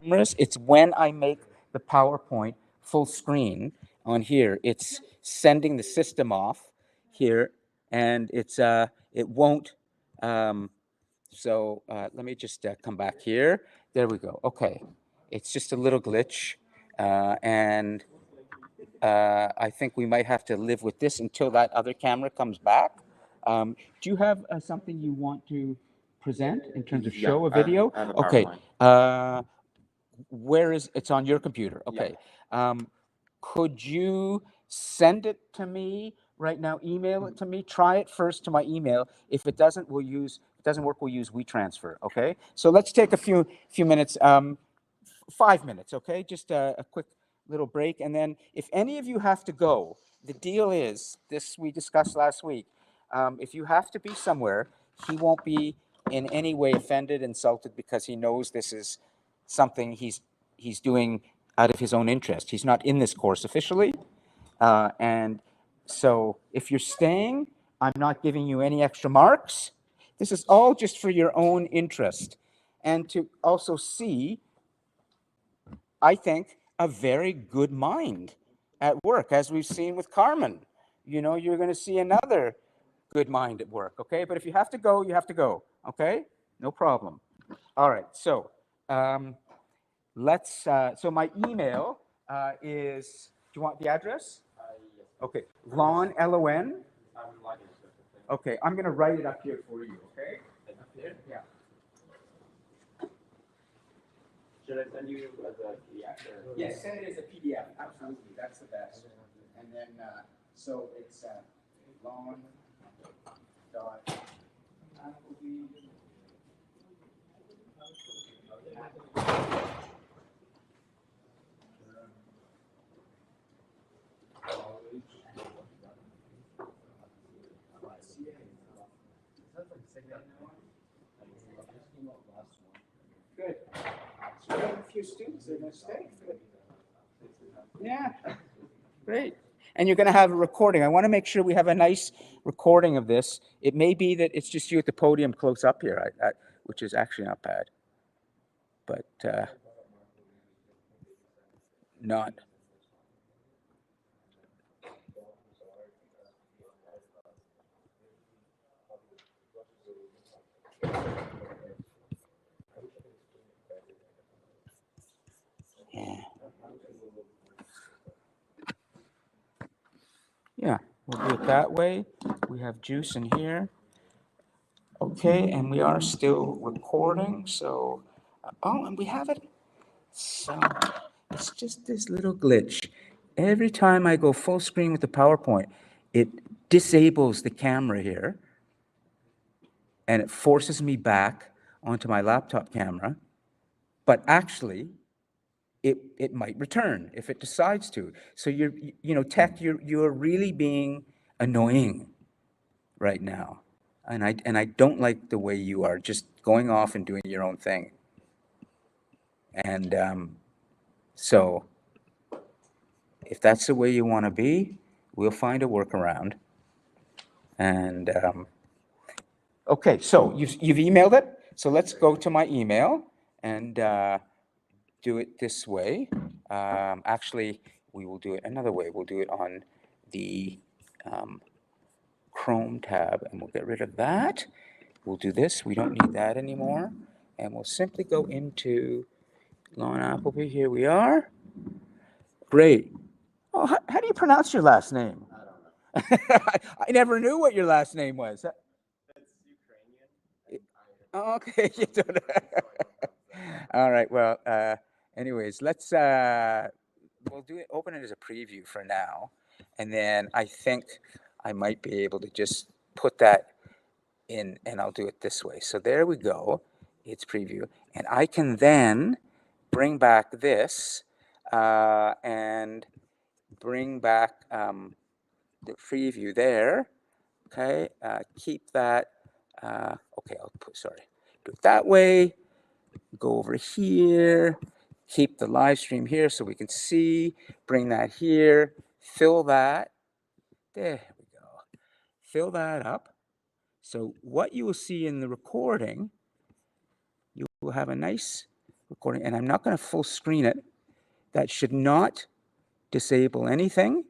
cameras. It's when I make the PowerPoint full screen on here, it's sending the system off here, and it won't. Um, let me just come back here. There we go. Okay, it's just a little glitch, and I think we might have to live with this until that other camera comes back. Do you have something you want to present in terms of show a video? I have a Okay. PowerPoint. Where is it's on your computer? Okay. Could you send it to me right now? Email it to me. Try it first to my email. If it doesn't, if it doesn't work, we'll use WeTransfer. Okay. So let's take a few minutes. 5 minutes, okay? Just a quick little break. And then if any of you have to go, the deal is this we discussed last week. If you have to be somewhere, he won't be in any way offended, insulted, because he knows this is something he's doing out of his own interest. He's not in this course officially. And so if you're staying, I'm not giving you any extra marks. This is all just for your own interest. And to also see, I think, a very good mind at work, as we've seen with Carmen. You know, you're going to see another good mind at work, okay? But if you have to go, you have to go, okay? No problem. All right, so so my email is, do you want the address? Okay, Lon, Lon. Okay, I'm going to write it up here for you, okay? Up here? Yeah. Should I send you as a PDF? Yes, send it as a PDF. Absolutely, that's the best. And then, so it's Lon dot Appleby. Good. So we have a few students that are going to stay. Yeah, great. And you're going to have a recording. I want to make sure we have a nice recording of this. It may be that it's just you at the podium close up here, which is actually not bad. But not. Yeah. Yeah, we'll do it that way. We have juice in here. Okay, and we are still recording, so, oh, and we have it. So it's just this little glitch. Every time I go full screen with the PowerPoint, it disables the camera here, and it forces me back onto my laptop camera. But actually, it might return if it decides to. So tech, you're really being annoying right now. And I don't like the way you are just going off and doing your own thing. And so if that's the way you want to be, we'll find a workaround. And okay, so you've emailed it. So let's go to my email and do it this way. Actually, we will do it another way. We'll do it on the Chrome tab, and we'll get rid of that. We'll do this. We don't need that anymore. And we'll simply go into Lon Appleby. Here we are. Great. Oh, how do you pronounce your last name? I don't know. I never knew what your last name was. It's Ukrainian. Oh, okay. You don't. All right. Well, anyways, we'll open it as a preview for now. And then I think I might be able to just put that in, and I'll do it this way. So there we go. It's preview. And I can then bring back this and bring back the preview there. Okay, keep that. Okay, do it that way. Go over here, keep the live stream here so we can see. Bring that here, fill that. There we go. Fill that up. So what you will see in the recording, you will have a nice recording, and I'm not going to full screen it. That should not disable anything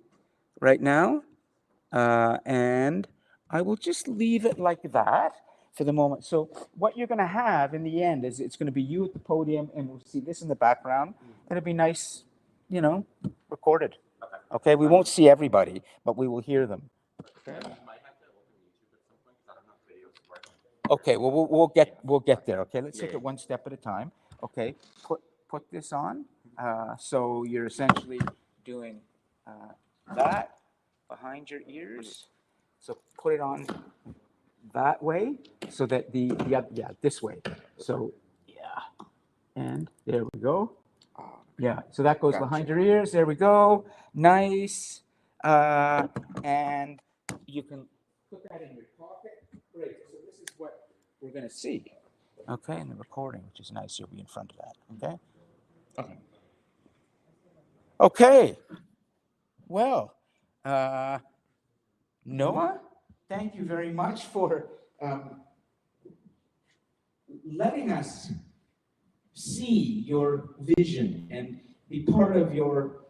right now. And I will just leave it like that for the moment. So what you're going to have in the end is it's going to be you at the podium, and we'll see this in the background. It'll be nice, recorded. Okay, we won't see everybody, but we will hear them. Okay, well, we'll get there. Okay, let's take it one step at a time. Okay, put this on. So you're essentially doing that behind your ears. So put it on that way, so that this way. So yeah, and there we go. Yeah, so that goes behind your ears. There we go. Nice. And you can put that in your pocket. Great. So this is what we're going to see. Okay, in the recording, which is nice. You'll be in front of that. Okay. Okay. Okay. Well, Noah, thank you very much for letting us see your vision and be part of your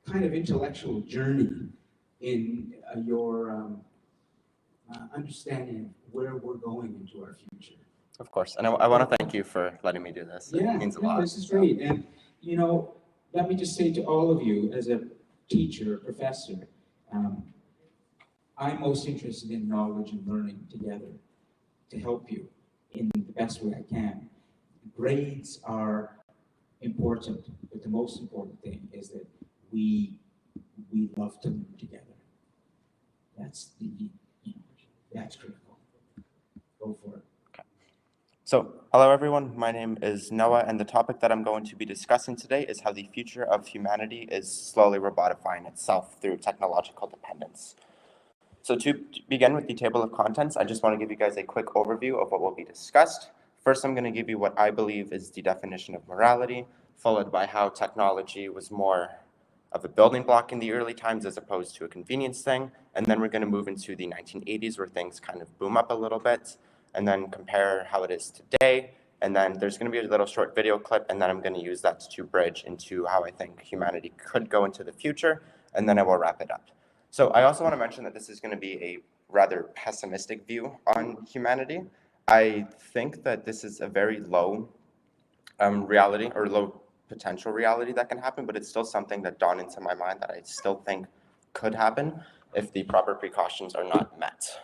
kind of intellectual journey in your understanding of where we're going into our future. Of course, and I want to thank you for letting me do this. Yeah, it means a lot. This is great. And, let me just say to all of you, as a teacher, a professor, I'm most interested in knowledge and learning together to help you in the best way I can. Grades are important, but the most important thing is that we love to learn together. That's that's critical. Go for it. So, hello everyone, my name is Noah, and the topic that I'm going to be discussing today is how the future of humanity is slowly robotifying itself through technological dependence. So to begin with the table of contents, I just want to give you guys a quick overview of what will be discussed. First, I'm going to give you what I believe is the definition of morality, followed by how technology was more of a building block in the early times as opposed to a convenience thing. And then we're going to move into the 1980s where things kind of boom up a little bit, and then compare how it is today. And then there's going to be a little short video clip, and then I'm going to use that to bridge into how I think humanity could go into the future, and then I will wrap it up. So I also want to mention that this is going to be a rather pessimistic view on humanity. I think that this is a very low reality or low potential reality that can happen, but it's still something that dawned into my mind that I still think could happen if the proper precautions are not met.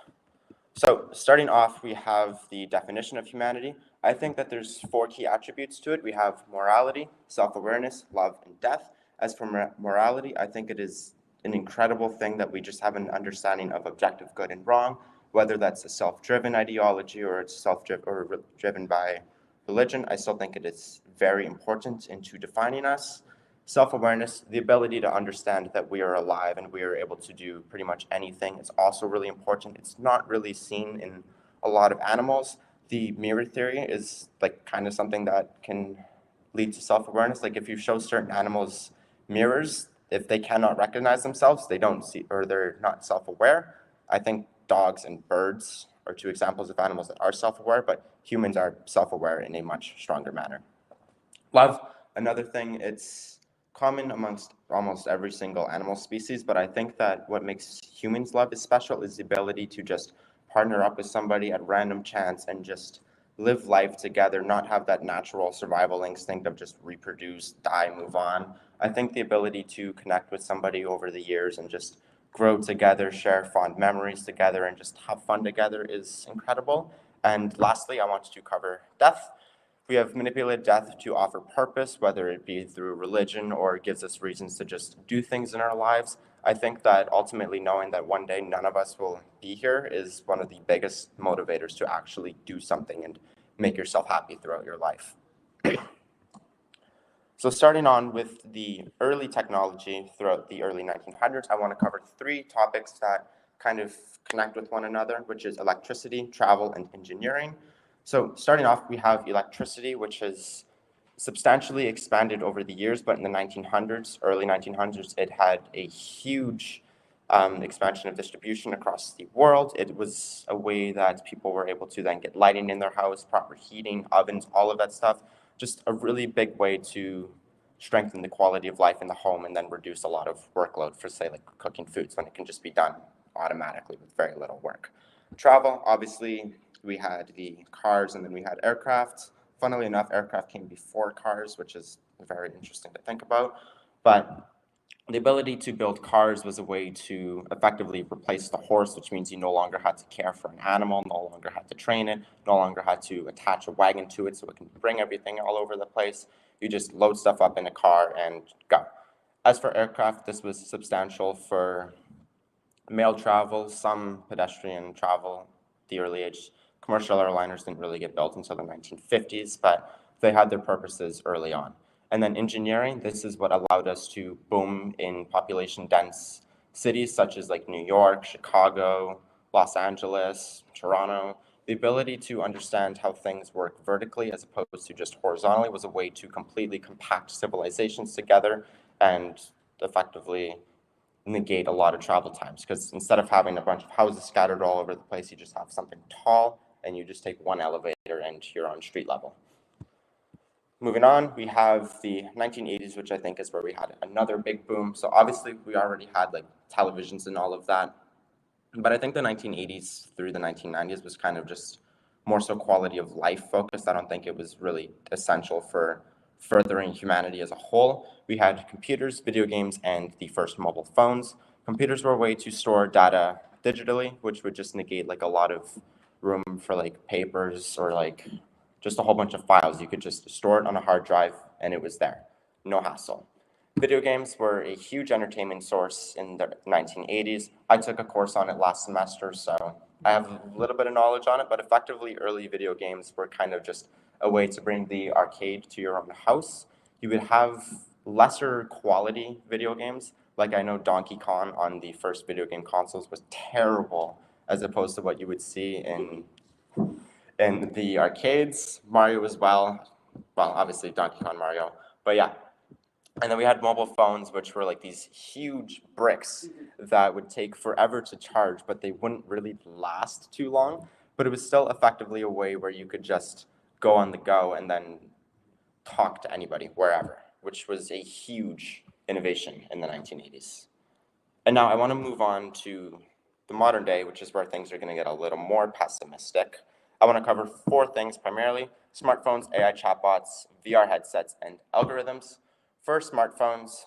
So starting off, we have the definition of humanity. I think that there's 4 key attributes to it. We have morality, self-awareness, love, and death. As for morality, I think it is an incredible thing that we just have an understanding of objective good and wrong, whether that's a self-driven ideology or it's driven by religion. I still think it is very important into defining us. Self-awareness, the ability to understand that we are alive and we are able to do pretty much anything, is also really important. It's not really seen in a lot of animals. The mirror theory is like kind of something that can lead to self-awareness. Like if you show certain animals mirrors, if they cannot recognize themselves, they don't see, or they're not self-aware. I think dogs and birds are 2 examples of animals that are self-aware, but humans are self-aware in a much stronger manner. Love, another thing, it's common amongst almost every single animal species, but I think that what makes humans' love is special is the ability to just partner up with somebody at random chance and just live life together, not have that natural survival instinct of just reproduce, die, move on. I think the ability to connect with somebody over the years and just grow together, share fond memories together, and just have fun together is incredible. And lastly, I want to cover death. We have manipulated death to offer purpose, whether it be through religion or it gives us reasons to just do things in our lives. I think that ultimately knowing that one day none of us will be here is one of the biggest motivators to actually do something and make yourself happy throughout your life. So starting on with the early technology throughout the early 1900s, I want to cover 3 topics that kind of connect with one another, which is electricity, travel, and engineering. So starting off, we have electricity, which has substantially expanded over the years, but in the 1900s, early 1900s, it had a huge expansion of distribution across the world. It was a way that people were able to then get lighting in their house, proper heating, ovens, all of that stuff. just a really big way to strengthen the quality of life in the home and then reduce a lot of workload for, say, like cooking foods when it can just be done automatically with very little work. Travel, obviously, we had the cars and then we had aircraft. Funnily enough, aircraft came before cars, which is very interesting to think about. But the ability to build cars was a way to effectively replace the horse, which means you no longer had to care for an animal, no longer had to train it, no longer had to attach a wagon to it so it can bring everything all over the place. You just load stuff up in a car and go. As for aircraft, this was substantial for mail travel, some pedestrian travel, the early age. Commercial airliners didn't really get built until the 1950s, but they had their purposes early on. And then engineering, this is what allowed us to boom in population dense cities such as like New York, Chicago, Los Angeles, Toronto. The ability to understand how things work vertically as opposed to just horizontally was a way to completely compact civilizations together and effectively negate a lot of travel times, because instead of having a bunch of houses scattered all over the place, you just have something tall and you just take one elevator and you're on street level. Moving on, we have the 1980s, which I think is where we had another big boom. So obviously we already had like televisions and all of that, but I think the 1980s through the 1990s was kind of just more so quality of life focused. I don't think it was really essential for furthering humanity as a whole. We had computers, video games, and the first mobile phones. Computers were a way to store data digitally, which would just negate like a lot of room for like papers or like just a whole bunch of files. You could just store it on a hard drive and it was there. No hassle. Video games were a huge entertainment source in the 1980s. I took a course on it last semester, so I have a little bit of knowledge on it, but effectively early video games were kind of just a way to bring the arcade to your own house. You would have lesser quality video games, like I know Donkey Kong on the first video game consoles was terrible as opposed to what you would see in the arcades. Mario as well, obviously Donkey Kong Mario, but yeah. And then we had mobile phones, which were like these huge bricks that would take forever to charge, but they wouldn't really last too long. But it was still effectively a way where you could just go on the go and then talk to anybody, wherever, which was a huge innovation in the 1980s. And now I want to move on to the modern day, which is where things are going to get a little more pessimistic. I want to cover 4 things primarily: smartphones, AI chatbots, VR headsets, and algorithms. First, smartphones.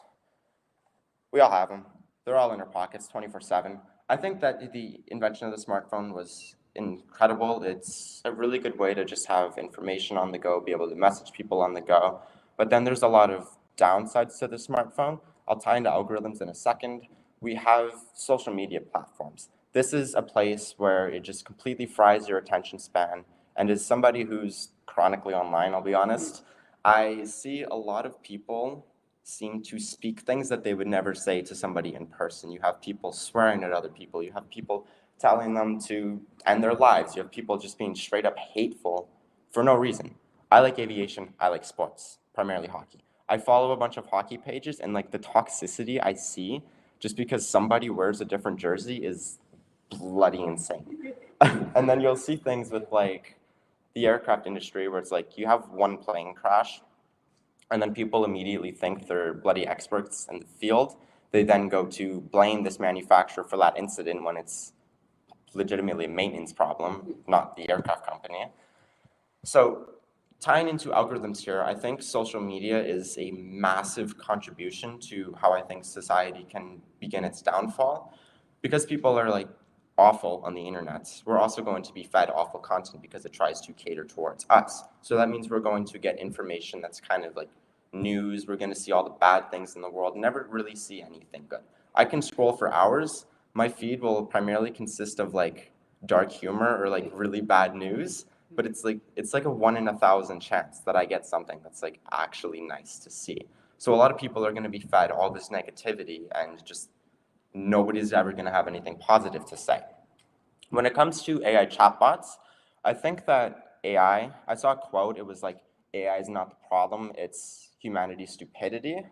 We all have them. They're all in our pockets 24/7. I think that the invention of the smartphone was incredible. It's a really good way to just have information on the go, be able to message people on the go. But then there's a lot of downsides to the smartphone. I'll tie into algorithms in a second. We have social media platforms. This is a place where it just completely fries your attention span. And as somebody who's chronically online, I'll be honest, I see a lot of people seem to speak things that they would never say to somebody in person. You have people swearing at other people. You have people telling them to end their lives. You have people just being straight up hateful for no reason. I like aviation. I like sports, primarily hockey. I follow a bunch of hockey pages, and like the toxicity I see just because somebody wears a different jersey is bloody insane. And then you'll see things with like the aircraft industry where it's like you have one plane crash and then people immediately think they're bloody experts in the field. They then go to blame this manufacturer for that incident when it's legitimately a maintenance problem, not the aircraft company. So tying into algorithms here, I think social media is a massive contribution to how I think society can begin its downfall. Because people are like awful on the internet, we're also going to be fed awful content because it tries to cater towards us. So that means we're going to get information that's kind of like news. We're going to see all the bad things in the world, never really see anything good. I can scroll for hours. My feed will primarily consist of like dark humor or like really bad news, but it's like a 1 in 1,000 chance that I get something that's like actually nice to see. So a lot of people are going to be fed all this negativity and just nobody's ever going to have anything positive to say. When it comes to AI chatbots, I think that I saw a quote, it was like, AI is not the problem, it's humanity's stupidity,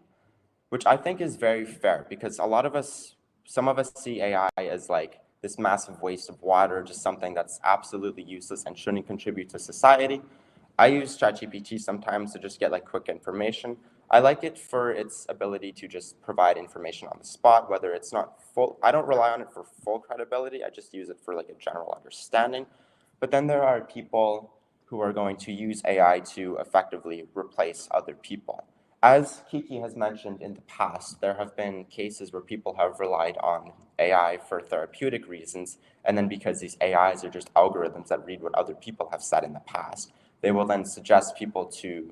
which I think is very fair because some of us see AI as like this massive waste of water, just something that's absolutely useless and shouldn't contribute to society. I use ChatGPT sometimes to just get like quick information. I like it for its ability to just provide information on the spot, whether it's not full. I don't rely on it for full credibility. I just use it for like a general understanding. But then there are people who are going to use AI to effectively replace other people. As Kiki has mentioned in the past, there have been cases where people have relied on AI for therapeutic reasons, and then because these AIs are just algorithms that read what other people have said in the past, they will then suggest people to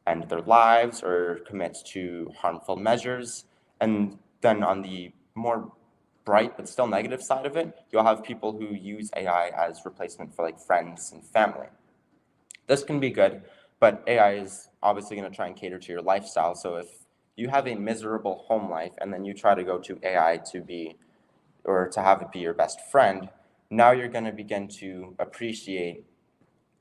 end their lives or commit to harmful measures. And then on the more bright but still negative side of it, you'll have people who use AI as replacement for like friends and family. This can be good, but AI is obviously going to try and cater to your lifestyle. So if you have a miserable home life and then you try to go to AI to be, or to have it be your best friend, now you're going to begin to appreciate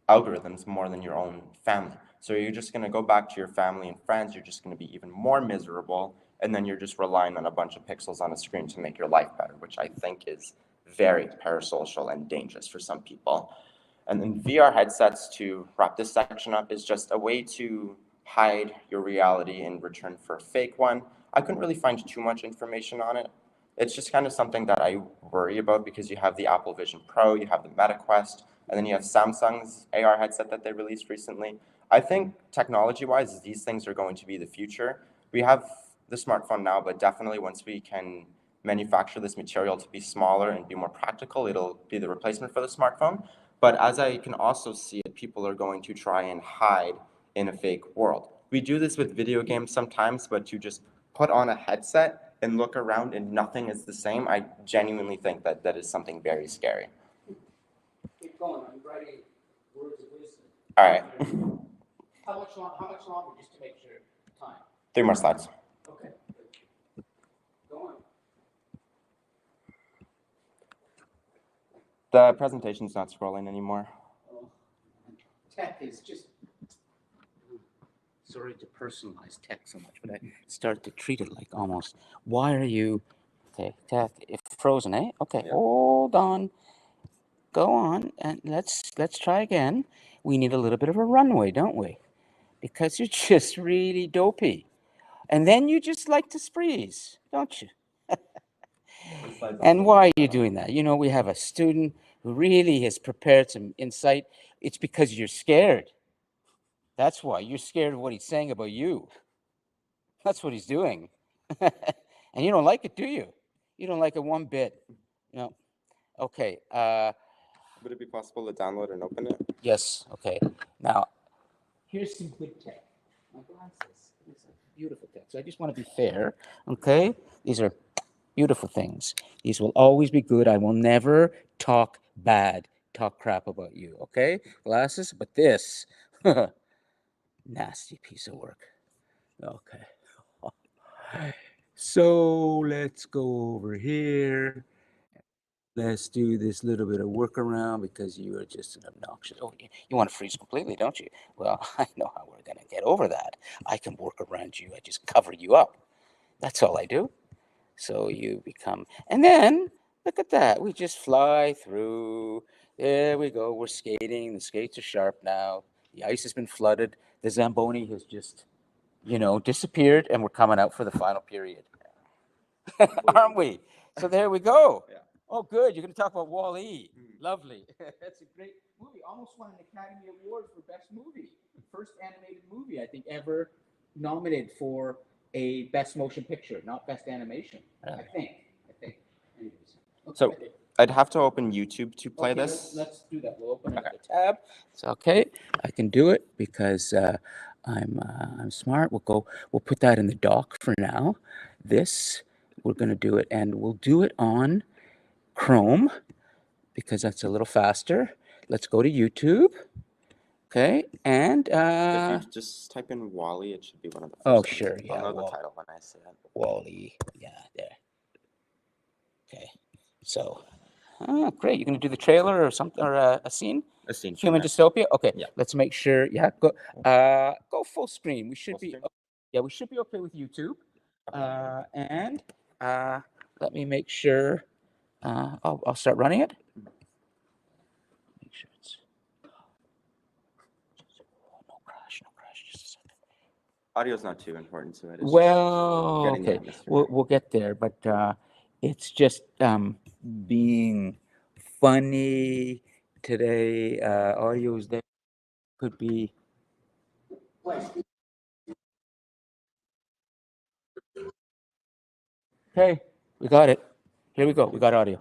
algorithms more than your own family. So you're just going to go back to your family and friends, you're just going to be even more miserable, and then you're just relying on a bunch of pixels on a screen to make your life better, which I think is very parasocial and dangerous for some people. And then VR headsets, to wrap this section up, is just a way to hide your reality in return for a fake one. I couldn't really find too much information on it. It's just kind of something that I worry about because you have the Apple Vision Pro, you have the Meta Quest, and then you have Samsung's AR headset that they released recently. I think technology-wise, these things are going to be the future. We have the smartphone now, but definitely once we can manufacture this material to be smaller and be more practical, it'll be the replacement for the smartphone. But as I can also see it, people are going to try and hide in a fake world. We do this with video games sometimes, but to just put on a headset and look around and nothing is the same, I genuinely think that that is something very scary. Keep going, I'm writing words of wisdom. All right. How much longer, just to make sure, time? 3 more slides. Okay. Go on. The presentation's not scrolling anymore. Oh, tech is just, sorry to personalize tech so much, but I start to treat it like almost, why are you, okay, tech, if frozen, eh? Okay, Yeah. hold on. Go on, and let's try again. We need a little bit of a runway, don't we? Because you're just really dopey. And then you just like to spreeze, don't you? And why are you doing that? You know, we have a student who really has prepared some insight. It's because you're scared. That's why. You're scared of what he's saying about you. That's what he's doing. And you don't like it, do you? You don't like it one bit. No. Okay. Would it be possible to download and open it? Yes. Okay. Now, here's some good tech. My glasses. It's a beautiful tech. So I just want to be fair. Okay. These are beautiful things. These will always be good. I will never talk crap about you. Okay. Glasses. But this, nasty piece of work. Okay. So let's go over here. Let's do this little bit of workaround because you are just an obnoxious. Oh, you want to freeze completely, don't you? Well, I know how we're going to get over that. I can work around you. I just cover you up. That's all I do. So you become, and then look at that. We just fly through. There we go. We're skating. The skates are sharp now. The ice has been flooded. The Zamboni has just, disappeared, and we're coming out for the final period. Aren't we? So there we go. Yeah. Oh, good. You're going to talk about Wall-E. Lovely. That's a great movie. Almost won an Academy Award for Best Movie. First animated movie, I think, ever nominated for a Best Motion Picture, not Best Animation. I think. Anyways. So I'd have to open YouTube to play Okay, this. let's do that. We'll open up the tab. It's okay. I can do it because I'm smart. We'll put that in the dock for now. This, we're going to do it, and we'll do it on Chrome because that's a little faster. Let's go to YouTube. Okay, and If you just type in Wally, it should be one of the first. oh, ones. sure, yeah, I'll know the title when I see it. Wall-E. Yeah, there. Okay, so great. You're going to do the trailer or something, or a scene? A scene. Human dystopia. Okay, Yeah. let's make sure. Yeah, go full screen. We should Full be. screen? Yeah, we should be okay with YouTube. And let me make sure. I'll start running it. Make sure it's. Audio's not too important to it. It's Well, getting the okay, atmosphere we'll, right. we'll get there, but it's just being funny today. Audio's there, could be. Okay, we got it. Here we go. We got audio.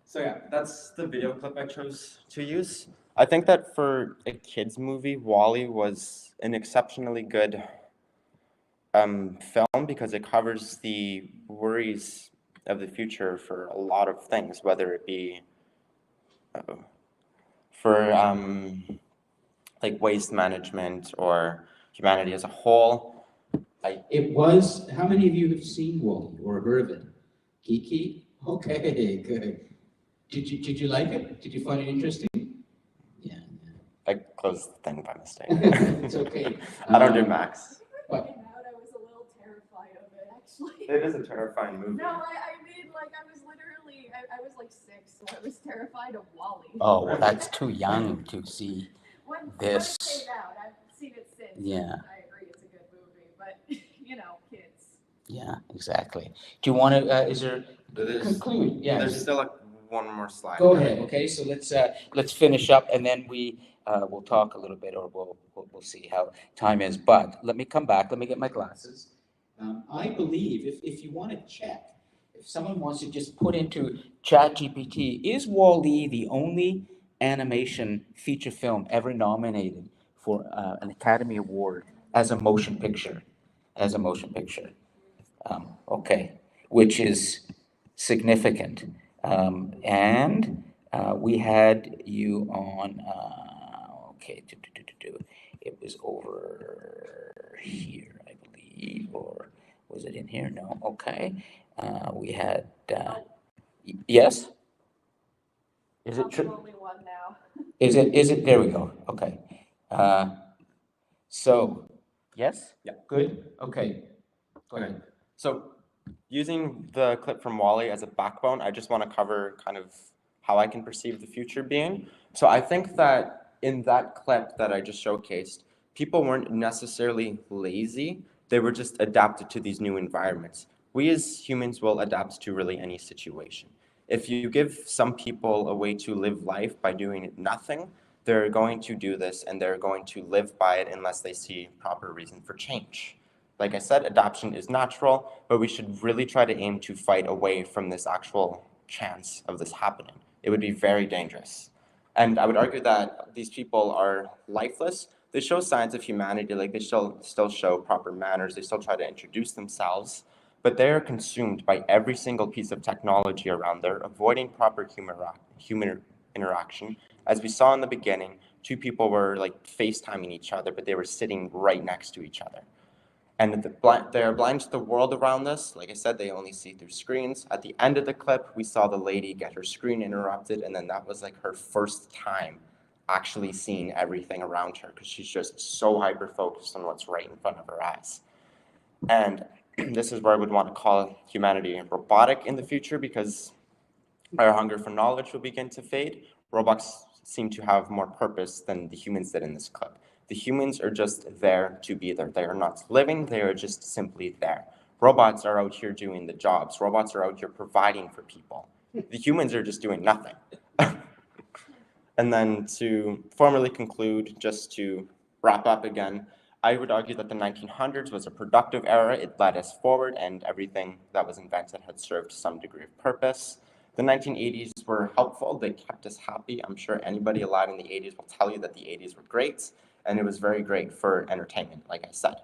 So yeah, that's the video clip I chose to use. I think that for a kids movie, Wall-E was an exceptionally good film because it covers the worries of the future for a lot of things, whether it be for like waste management or humanity as a whole. It was, how many of you have seen Wall-E or heard of it? Geeky? Okay, good. Did you like it? Did you find it interesting? Yeah. I closed the thing by mistake. It's okay. I don't do Macs. But Came out, I was a little terrified of it, actually. It is a terrifying movie. No, I mean, like, I was literally, I was like 6, so I was terrified of Wally. oh, well, that's too young to see. When This- it came out, I've seen it since. Yeah. And I agree, it's a good movie, but, you know, kids. Yeah, exactly. Do you want to? Is there There's- conclude? Yeah. There's still one more slide. Go ahead. Okay, so let's finish up, and then we'll talk a little bit, or we'll see how time is. But let me come back. Let me get my glasses. I believe if you want to check, if someone wants to just put into ChatGPT, is Wall-E the only animation feature film ever nominated for an Academy Award as a motion picture. As a motion picture. Okay, which is significant. And we had you on, okay, it was over here, I believe, or was it in here? No, okay. We had, yes? Is it I'm the true? only one now. Is it, there we go, okay. Uh, So, yes? Yeah. Good? Okay, go ahead. So, using the clip from Wally as a backbone, I just want to cover kind of how I can perceive the future being. So, I think that in that clip that I just showcased, people weren't necessarily lazy, they were just adapted to these new environments. We as humans will adapt to really any situation. If you give some people a way to live life by doing nothing, they're going to do this and they're going to live by it unless they see proper reason for change. Like I said, adoption is natural, but we should really try to aim to fight away from this actual chance of this happening. It would be very dangerous. And I would argue that these people are lifeless. They show signs of humanity, like they still show proper manners, they still try to introduce themselves, but they are consumed by every single piece of technology around there, avoiding proper human interaction. As we saw in the beginning, two people were like FaceTiming each other, but they were sitting right next to each other. And they're blind to the world around us. Like I said, they only see through screens. At the end of the clip, we saw the lady get her screen interrupted, and then that was like her first time actually seeing everything around her because she's just so hyper-focused on what's right in front of her eyes. And this is where I would want to call humanity robotic in the future because our hunger for knowledge will begin to fade. Robots seem to have more purpose than the humans did in this clip. The humans are just there to be there. They are not living, they are just simply there. Robots are out here doing the jobs. Robots are out here providing for people. The humans are just doing nothing. And then to formally conclude, just to wrap up again, I would argue that the 1900s was a productive era. It led us forward, and everything that was invented had served some degree of purpose. The 1980s were helpful. They kept us happy. I'm sure anybody alive in the 80s will tell you that the 80s were great, and it was very great for entertainment, like I said.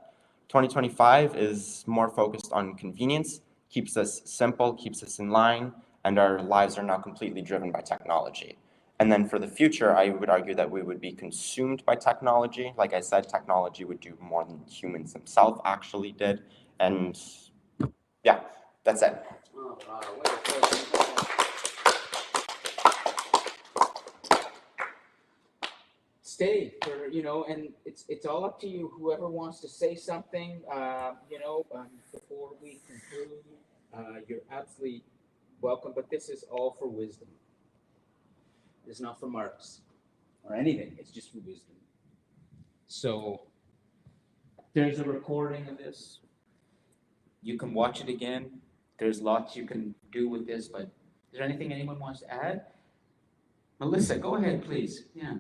2025 is more focused on convenience, keeps us simple, keeps us in line, and our lives are now completely driven by technology. And then for the future, I would argue that we would be consumed by technology. Like I said, technology would do more than humans themselves actually did. And yeah, that's it. Oh, wow. Stay for, and it's all up to you, whoever wants to say something, before we conclude, you're absolutely welcome, but this is all for wisdom. It's not for marks or anything, it's just for wisdom. So there's a recording of this. You can watch it again. There's lots you can do with this, but is there anything anyone wants to add? Melissa, go ahead, please. Yeah.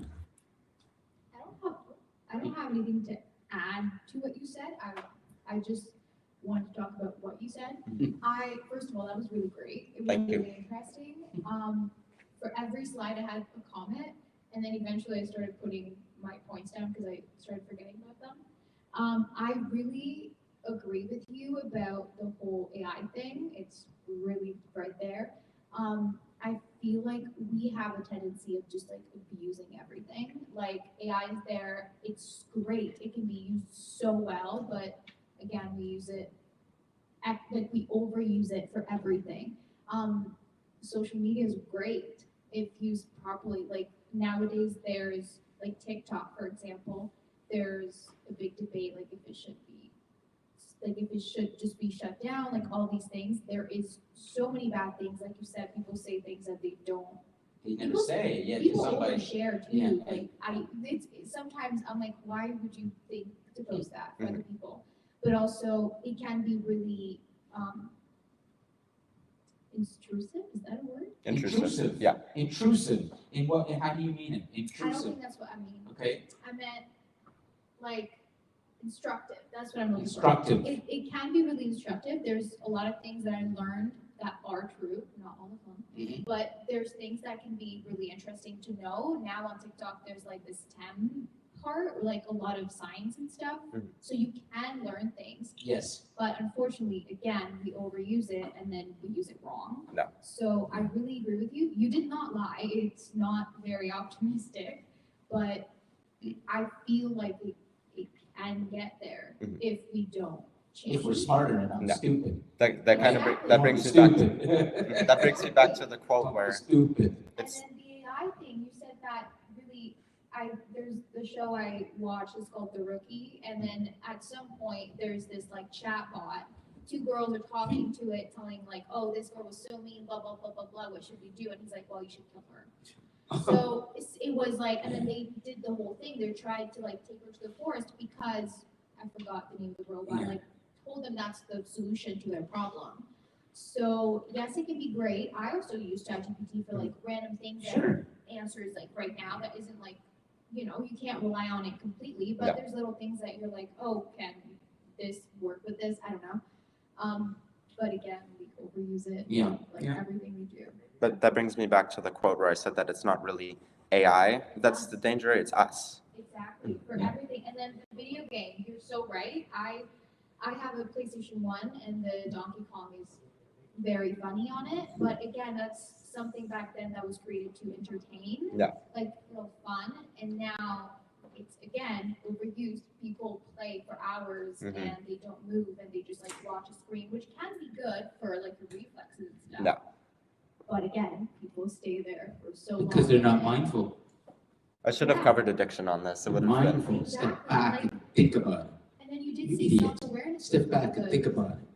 I don't have anything to add to what you said. I just wanted to talk about what you said. First of all, that was really great. It was Thank you. really interesting. For every slide, I had a comment, and then eventually I started putting my points down because I started forgetting about them. I really agree with you about the whole AI thing. It's really right there. I feel like we have a tendency of just like abusing everything. Like AI is there, it's great, it can be used so well, but again, we use it, like we overuse it for everything. Social media is great if used properly. Like nowadays, there's like TikTok, for example. There's a big debate, like if it should be like if it should just be shut down, like all these things. There is so many bad things, like you said, people say things that they don't. They never say it yet to People somebody. overshare too. Yeah. Like sometimes I'm like, why would you think to post that for other people? But also it can be really intrusive. Is that a word? Intrusive. Yeah. Intrusive. In what? How do you mean it? I don't Intrusive. think that's what I mean. Okay. I meant like instructive. That's what I'm looking Instructive. for. It can be really instructive. There's a lot of things that I learned that are true, not all of them. Mhm. But there's things that can be really interesting to know. Now on TikTok, there's like this STEM part, or like a lot of science and stuff. Mhm. So you can learn things. Yes. But unfortunately, again, we overuse it and then we use it wrong. No. So I really agree with you. You did not lie. It's not very optimistic, but I feel like it can get there Mhm. if we don't change. If we're smarter and not No. stupid. That kind of Exactly. that brings me back to Stupid. that brings me back to the quote where Stupid. And it's then the AI thing, you said that really, there's the show I watch is called The Rookie, and then at some point there's this like chat bot. Two girls are talking to it, telling like, oh, this girl was so mean, blah blah blah blah blah. What should we do? And he's like, well, you should kill her. So it was like, and then they did the whole thing. They tried to like take her to the forest because I forgot the name of the robot. Yeah. Like told them that's the solution to their problem. So yes, it can be great. I also use ChatGPT for like random things Sure. that answers like right now that isn't like, you know, you can't rely on it completely, but No. there's little things that you're like, oh, can this work with this? I don't know. But again, we overuse it. Yeah. Like Yeah. everything we do. but that brings me back to the quote where I said that it's not really AI that's the danger, it's us. Exactly, for Yeah. everything. And then the video game, you're so right. I have a PlayStation 1 and the Donkey Kong is very funny on it. But again, that's something back then that was created to entertain. Yeah. Like, you know, fun. And now it's again overused. People play for hours Mhm. and they don't move and they just like watch a screen, which can be good for like your reflexes and stuff. No. But again, people stay there for so long. Because they're not and- mindful. I should have covered addiction on this. It would have been Mindful. Step back and think about it. And then you did You say idiot. self-awareness. Step was back and good. think about it.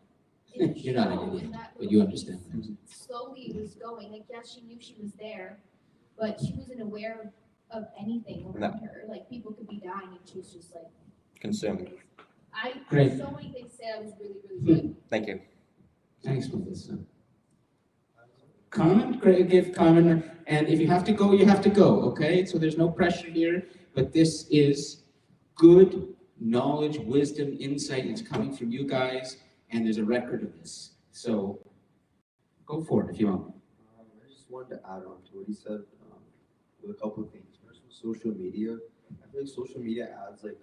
In the You're not show, an in idiot, that but you little understand. piece, slowly it was going. Like, yes, she knew she was there, but she wasn't aware of anything around her. Like, people could be dying, and she was just like. consumed. Great. So many things said I was really, really good. Thank you. Thanks, Melissa. Comment, give comment, and if you have to go, you have to go, okay? So there's no pressure here, but this is good knowledge, wisdom, insight. It's coming from you guys, and there's a record of this. So go for it if you want. I just wanted to add on to what he said with a couple of things. First, with social media, I feel like social media adds like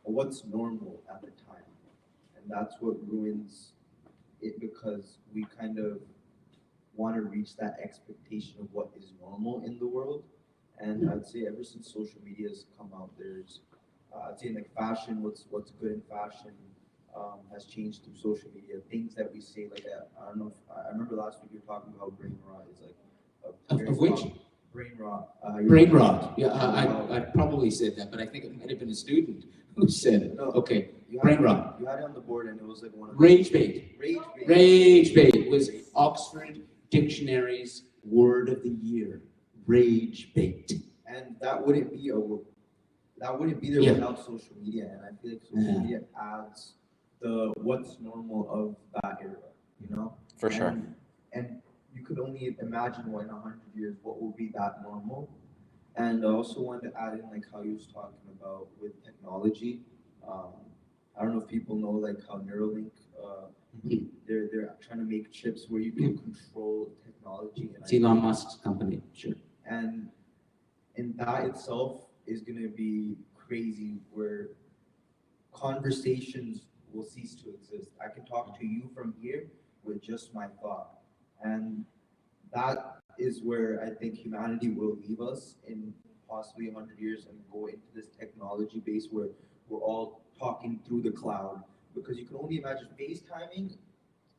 what's normal at the time, and that's what ruins it because we kind of want to reach that expectation of what is normal in the world. And I'd say ever since social media has come out, there's I'd say in like fashion, what's good in fashion has changed through social media. Things that we say, like I don't know if I remember last week you were talking about brain rot is like Of which? Brain rot. Brain rot. Yeah, I probably said that, but I think it might have been a student who said it. No. Okay. You had Brain it- rot. You had it on the board, and it was like one of Rage bait. Rage bait. Rage bait was Oxford Dictionary's word of the year. Rage bait. And that wouldn't be there Yeah. without social media. And I feel like social Yeah. media adds the what's normal of that era, you know? For sure. And you could only imagine what in 100 years what will be that normal. And I also wanted to add in like how you was talking about with technology. I don't know if people know like how Neuralink, they're trying to make chips where you can control technology. And It's Elon Musk's company, sure. and that itself is going to be crazy where conversations will cease to exist. I can talk to you from here with just my thought. And that is where I think humanity will leave us in possibly 100 years and go into this technology base where we're all talking through the cloud. Because you can only imagine FaceTiming,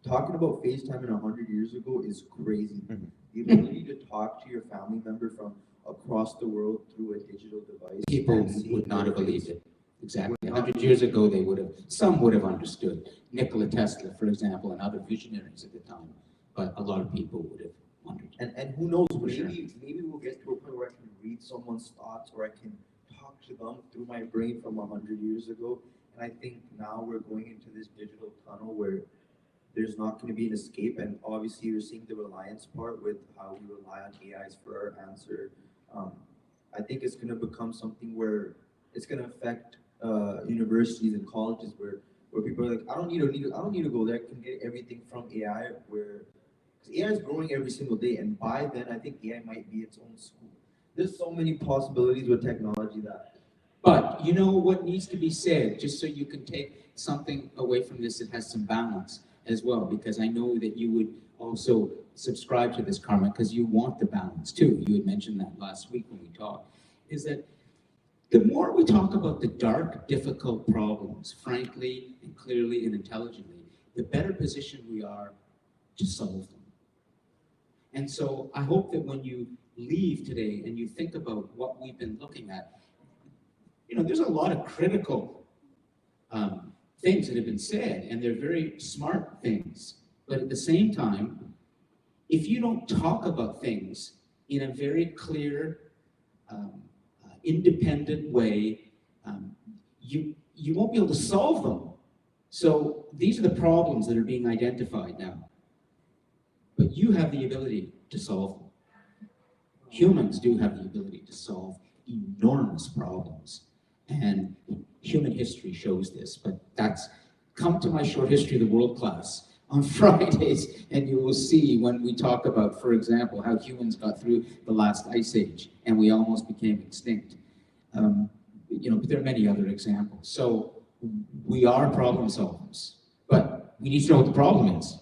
talking about FaceTiming 100 years ago is crazy. Mhm. The ability to talk to your family member from across the world through a digital device. People and see would not their have believed face. it. Exactly. Would not 100 years ago, some would have understood. Nikola Tesla, for example, and other visionaries at the time. But a lot of people would have wondered. And who knows, For sure. maybe we'll get to a point where I can read someone's thoughts or I can talk to them through my brain from 100 years ago. And I think now we're going into this digital tunnel where there's not going to be an escape. And obviously you're seeing the reliance part with how we rely on AIs for our answer. I think it's going to become something where it's going to affect universities and colleges where where people are like, I don't need to go there. I can get everything from AI. Where because AI is growing every single day, and by then I think AI might be its own school. There's so many possibilities with technology that. But you know what needs to be said, just so you can take something away from this that has some balance as well, because I know that you would also subscribe to this, Carmen, because you want the balance too. You had mentioned that last week when we talked, is that the more we talk about the dark, difficult problems, frankly and clearly and intelligently, the better position we are to solve them. And so I hope that when you leave today and you think about what we've been looking at, you know, there's a lot of critical things that have been said, and they're very smart things. But at the same time, if you don't talk about things in a very clear, independent way, you won't be able to solve them. So these are the problems that are being identified now. But you have the ability to solve them. Humans do have the ability to solve enormous problems. And human history shows this, but come to my short history of the world class on Fridays, and you will see when we talk about, for example, how humans got through the last ice age and we almost became extinct. But there are many other examples. So we are problem solvers, but we need to know what the problem is.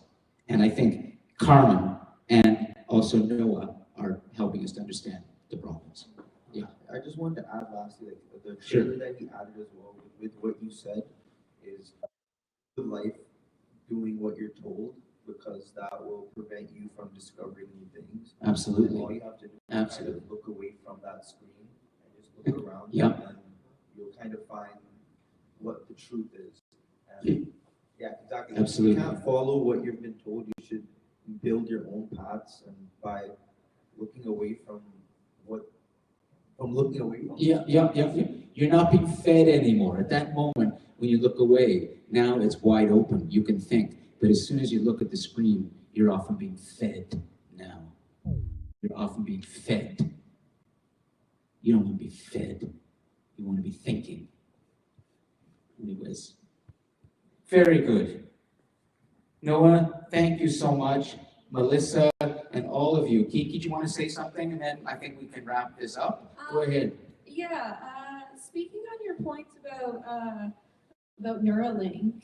And I think Carmen and also Noah are helping us to understand the problems. Yeah. I just wanted to add lastly, like the Sure. trailer that he added as well with what you said is life doing what you're told, because that will prevent you from discovering new things. Absolutely. And all you have to do is Absolutely. kind of look away from that screen and just look around Yeah. and you'll kind of find what the truth is. And yeah, exactly. Absolutely. You can't follow what you've been told. You should build your own paths, and by looking away from looking away from. Yeah. You're not being fed anymore. At that moment, when you look away, now it's wide open. You can think. But as soon as you look at the screen, you're often being fed now. You're often being fed. You don't want to be fed. You want to be thinking. Anyways, very good. Noah, thank you so much. Melissa and all of you. Kiki, do you want to say something? And then I think we can wrap this up. Go ahead. Yeah, speaking on your points about Neuralink,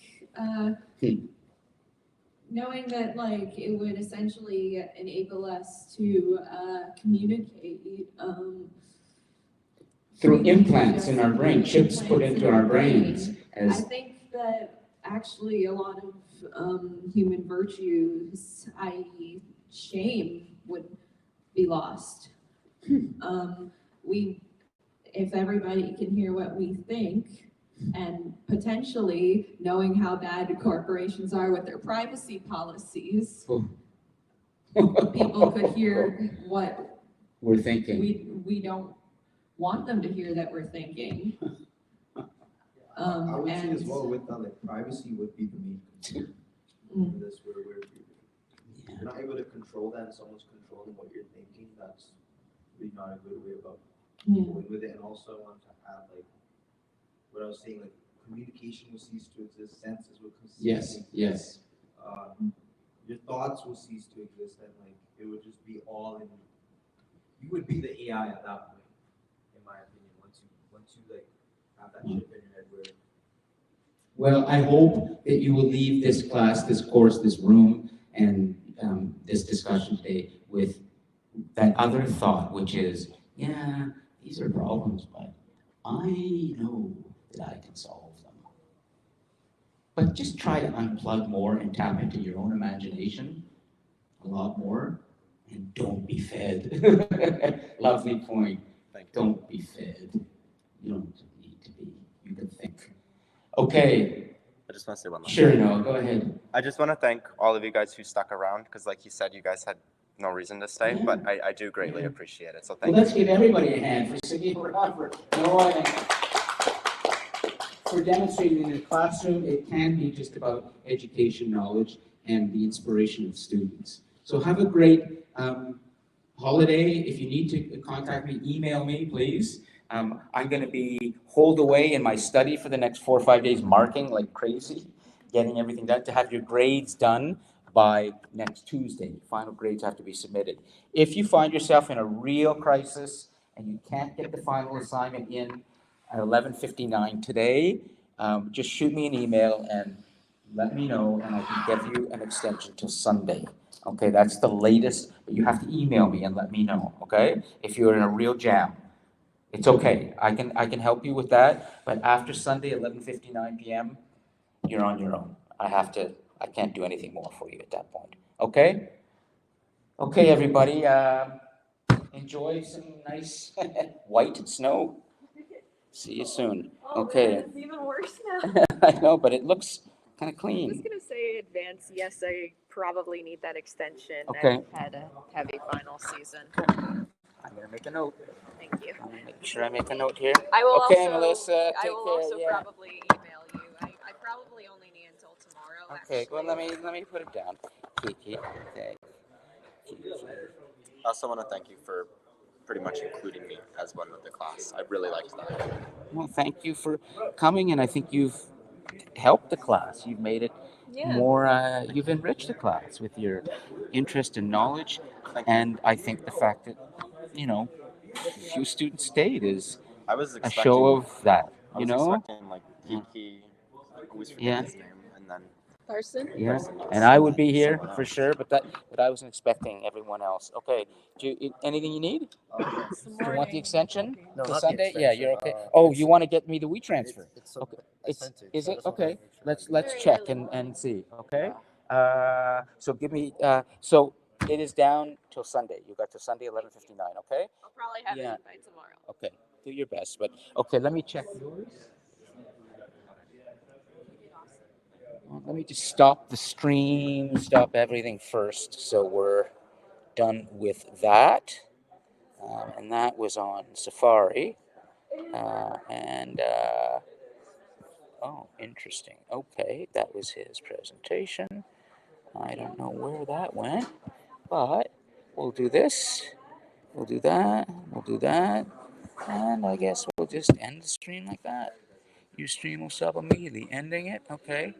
knowing that like it would essentially enable us to communicate Through implants in our brain, chips put into our brains. I think that actually a lot of human virtues, i.e. shame, would be lost. If everybody can hear what we think, and potentially knowing how bad corporations are with their privacy policies, people could hear what we're thinking. we don't want them to hear that we're thinking. I would say as well with that, like privacy would be the main concern. In this where you're not able to control that, and someone's controlling what you're thinking. That's really not a good way about going with it. And also I want to add like what I was saying, like communication will cease to exist, senses will cease to exist. Yes. Your thoughts will cease to exist, and like it would just be all in. You would be the AI at that point, in my opinion. Once you like have that chip in your head where. Well, I hope that you will leave this class, this course, this room, and this discussion today with that other thought, which is, yeah, these are problems, but I know that I can solve them. But just try to unplug more and tap into your own imagination a lot more, and don't be fed. Lovely point. Don't be fed. You don't need to be. You can think. Okay. I just want to say one last Sure, thing. no, go ahead. I just want to thank all of you guys who stuck around, because like you said, you guys had no reason to stay, Yeah. but I do greatly Yeah. appreciate it. So Well, thank let's you. give everybody a hand for singing around for Noah and for demonstrating in the classroom. It can be just about education, knowledge, and the inspiration of students. So have a great holiday. If you need to contact me, email me, please. I'm going to be holed away in my study for the next 4 or 5 days, marking like crazy. getting everything done, to have your grades done by next Tuesday. Final grades have to be submitted. If you find yourself in a real crisis and you can't get the final assignment in at 11:59 today, just shoot me an email and let me know, and I can give you an extension till Sunday. Okay, that's the latest, but you have to email me and let me know, okay? If you're in a real jam. It's okay. I can help you with that, but after Sunday, 11:59 p.m., you're on your own. I can't do anything more for you at that point. Okay? Okay, everybody, enjoy some nice white snow. See you soon. Okay. It's even worse now. I know, but it looks kind of I was clean. gonna say advance. Yes, I probably need that extension. Okay. I've had a heavy final season. I'm gonna make a note. Thank you. I'm gonna make sure I make a note here. I will Okay, also, Melissa, I take will care, also yeah. probably email you. I probably only need until tomorrow. Okay, actually. well, let me put it down. Kiki, okay. I also want to thank you for pretty much including me as one of the class. I really liked that. Well, thank you for coming, and I think you've helped the class. You've made it Yeah. more, you've enriched the class with your interest and knowledge. Thank you. And I think the fact that, few students stayed is I was a expecting, show of that, I you was know? expecting like Kiki, I always forget Yeah. his name, and then Carson. Yeah, Carson, yes, and I would be then here someone for else. sure, but I wasn't expecting everyone else. Okay, anything you need? It's Do you want the morning. extension No, to not the Sunday? Yeah, extension. you're okay. I Oh, you sent- want to get me the WeTransfer? It's Okay, I sent it. is So I it just wanted to okay? make sure that Let's Very check early and morning. see. Okay. So give me. So it is down till Sunday. You got to Sunday 11:59. Okay. I'll probably have Yeah. it by tomorrow. Okay. Do your best, but okay. Let me check yours. Well, let me just stop the stream, stop everything first, so we're done with that. And that was on Safari. Oh, interesting. Okay, that was his presentation. I don't know where that went, but we'll do this, we'll do that, we'll do that, and I guess we'll just end the stream like that. Your stream will stop immediately. Ending it, okay.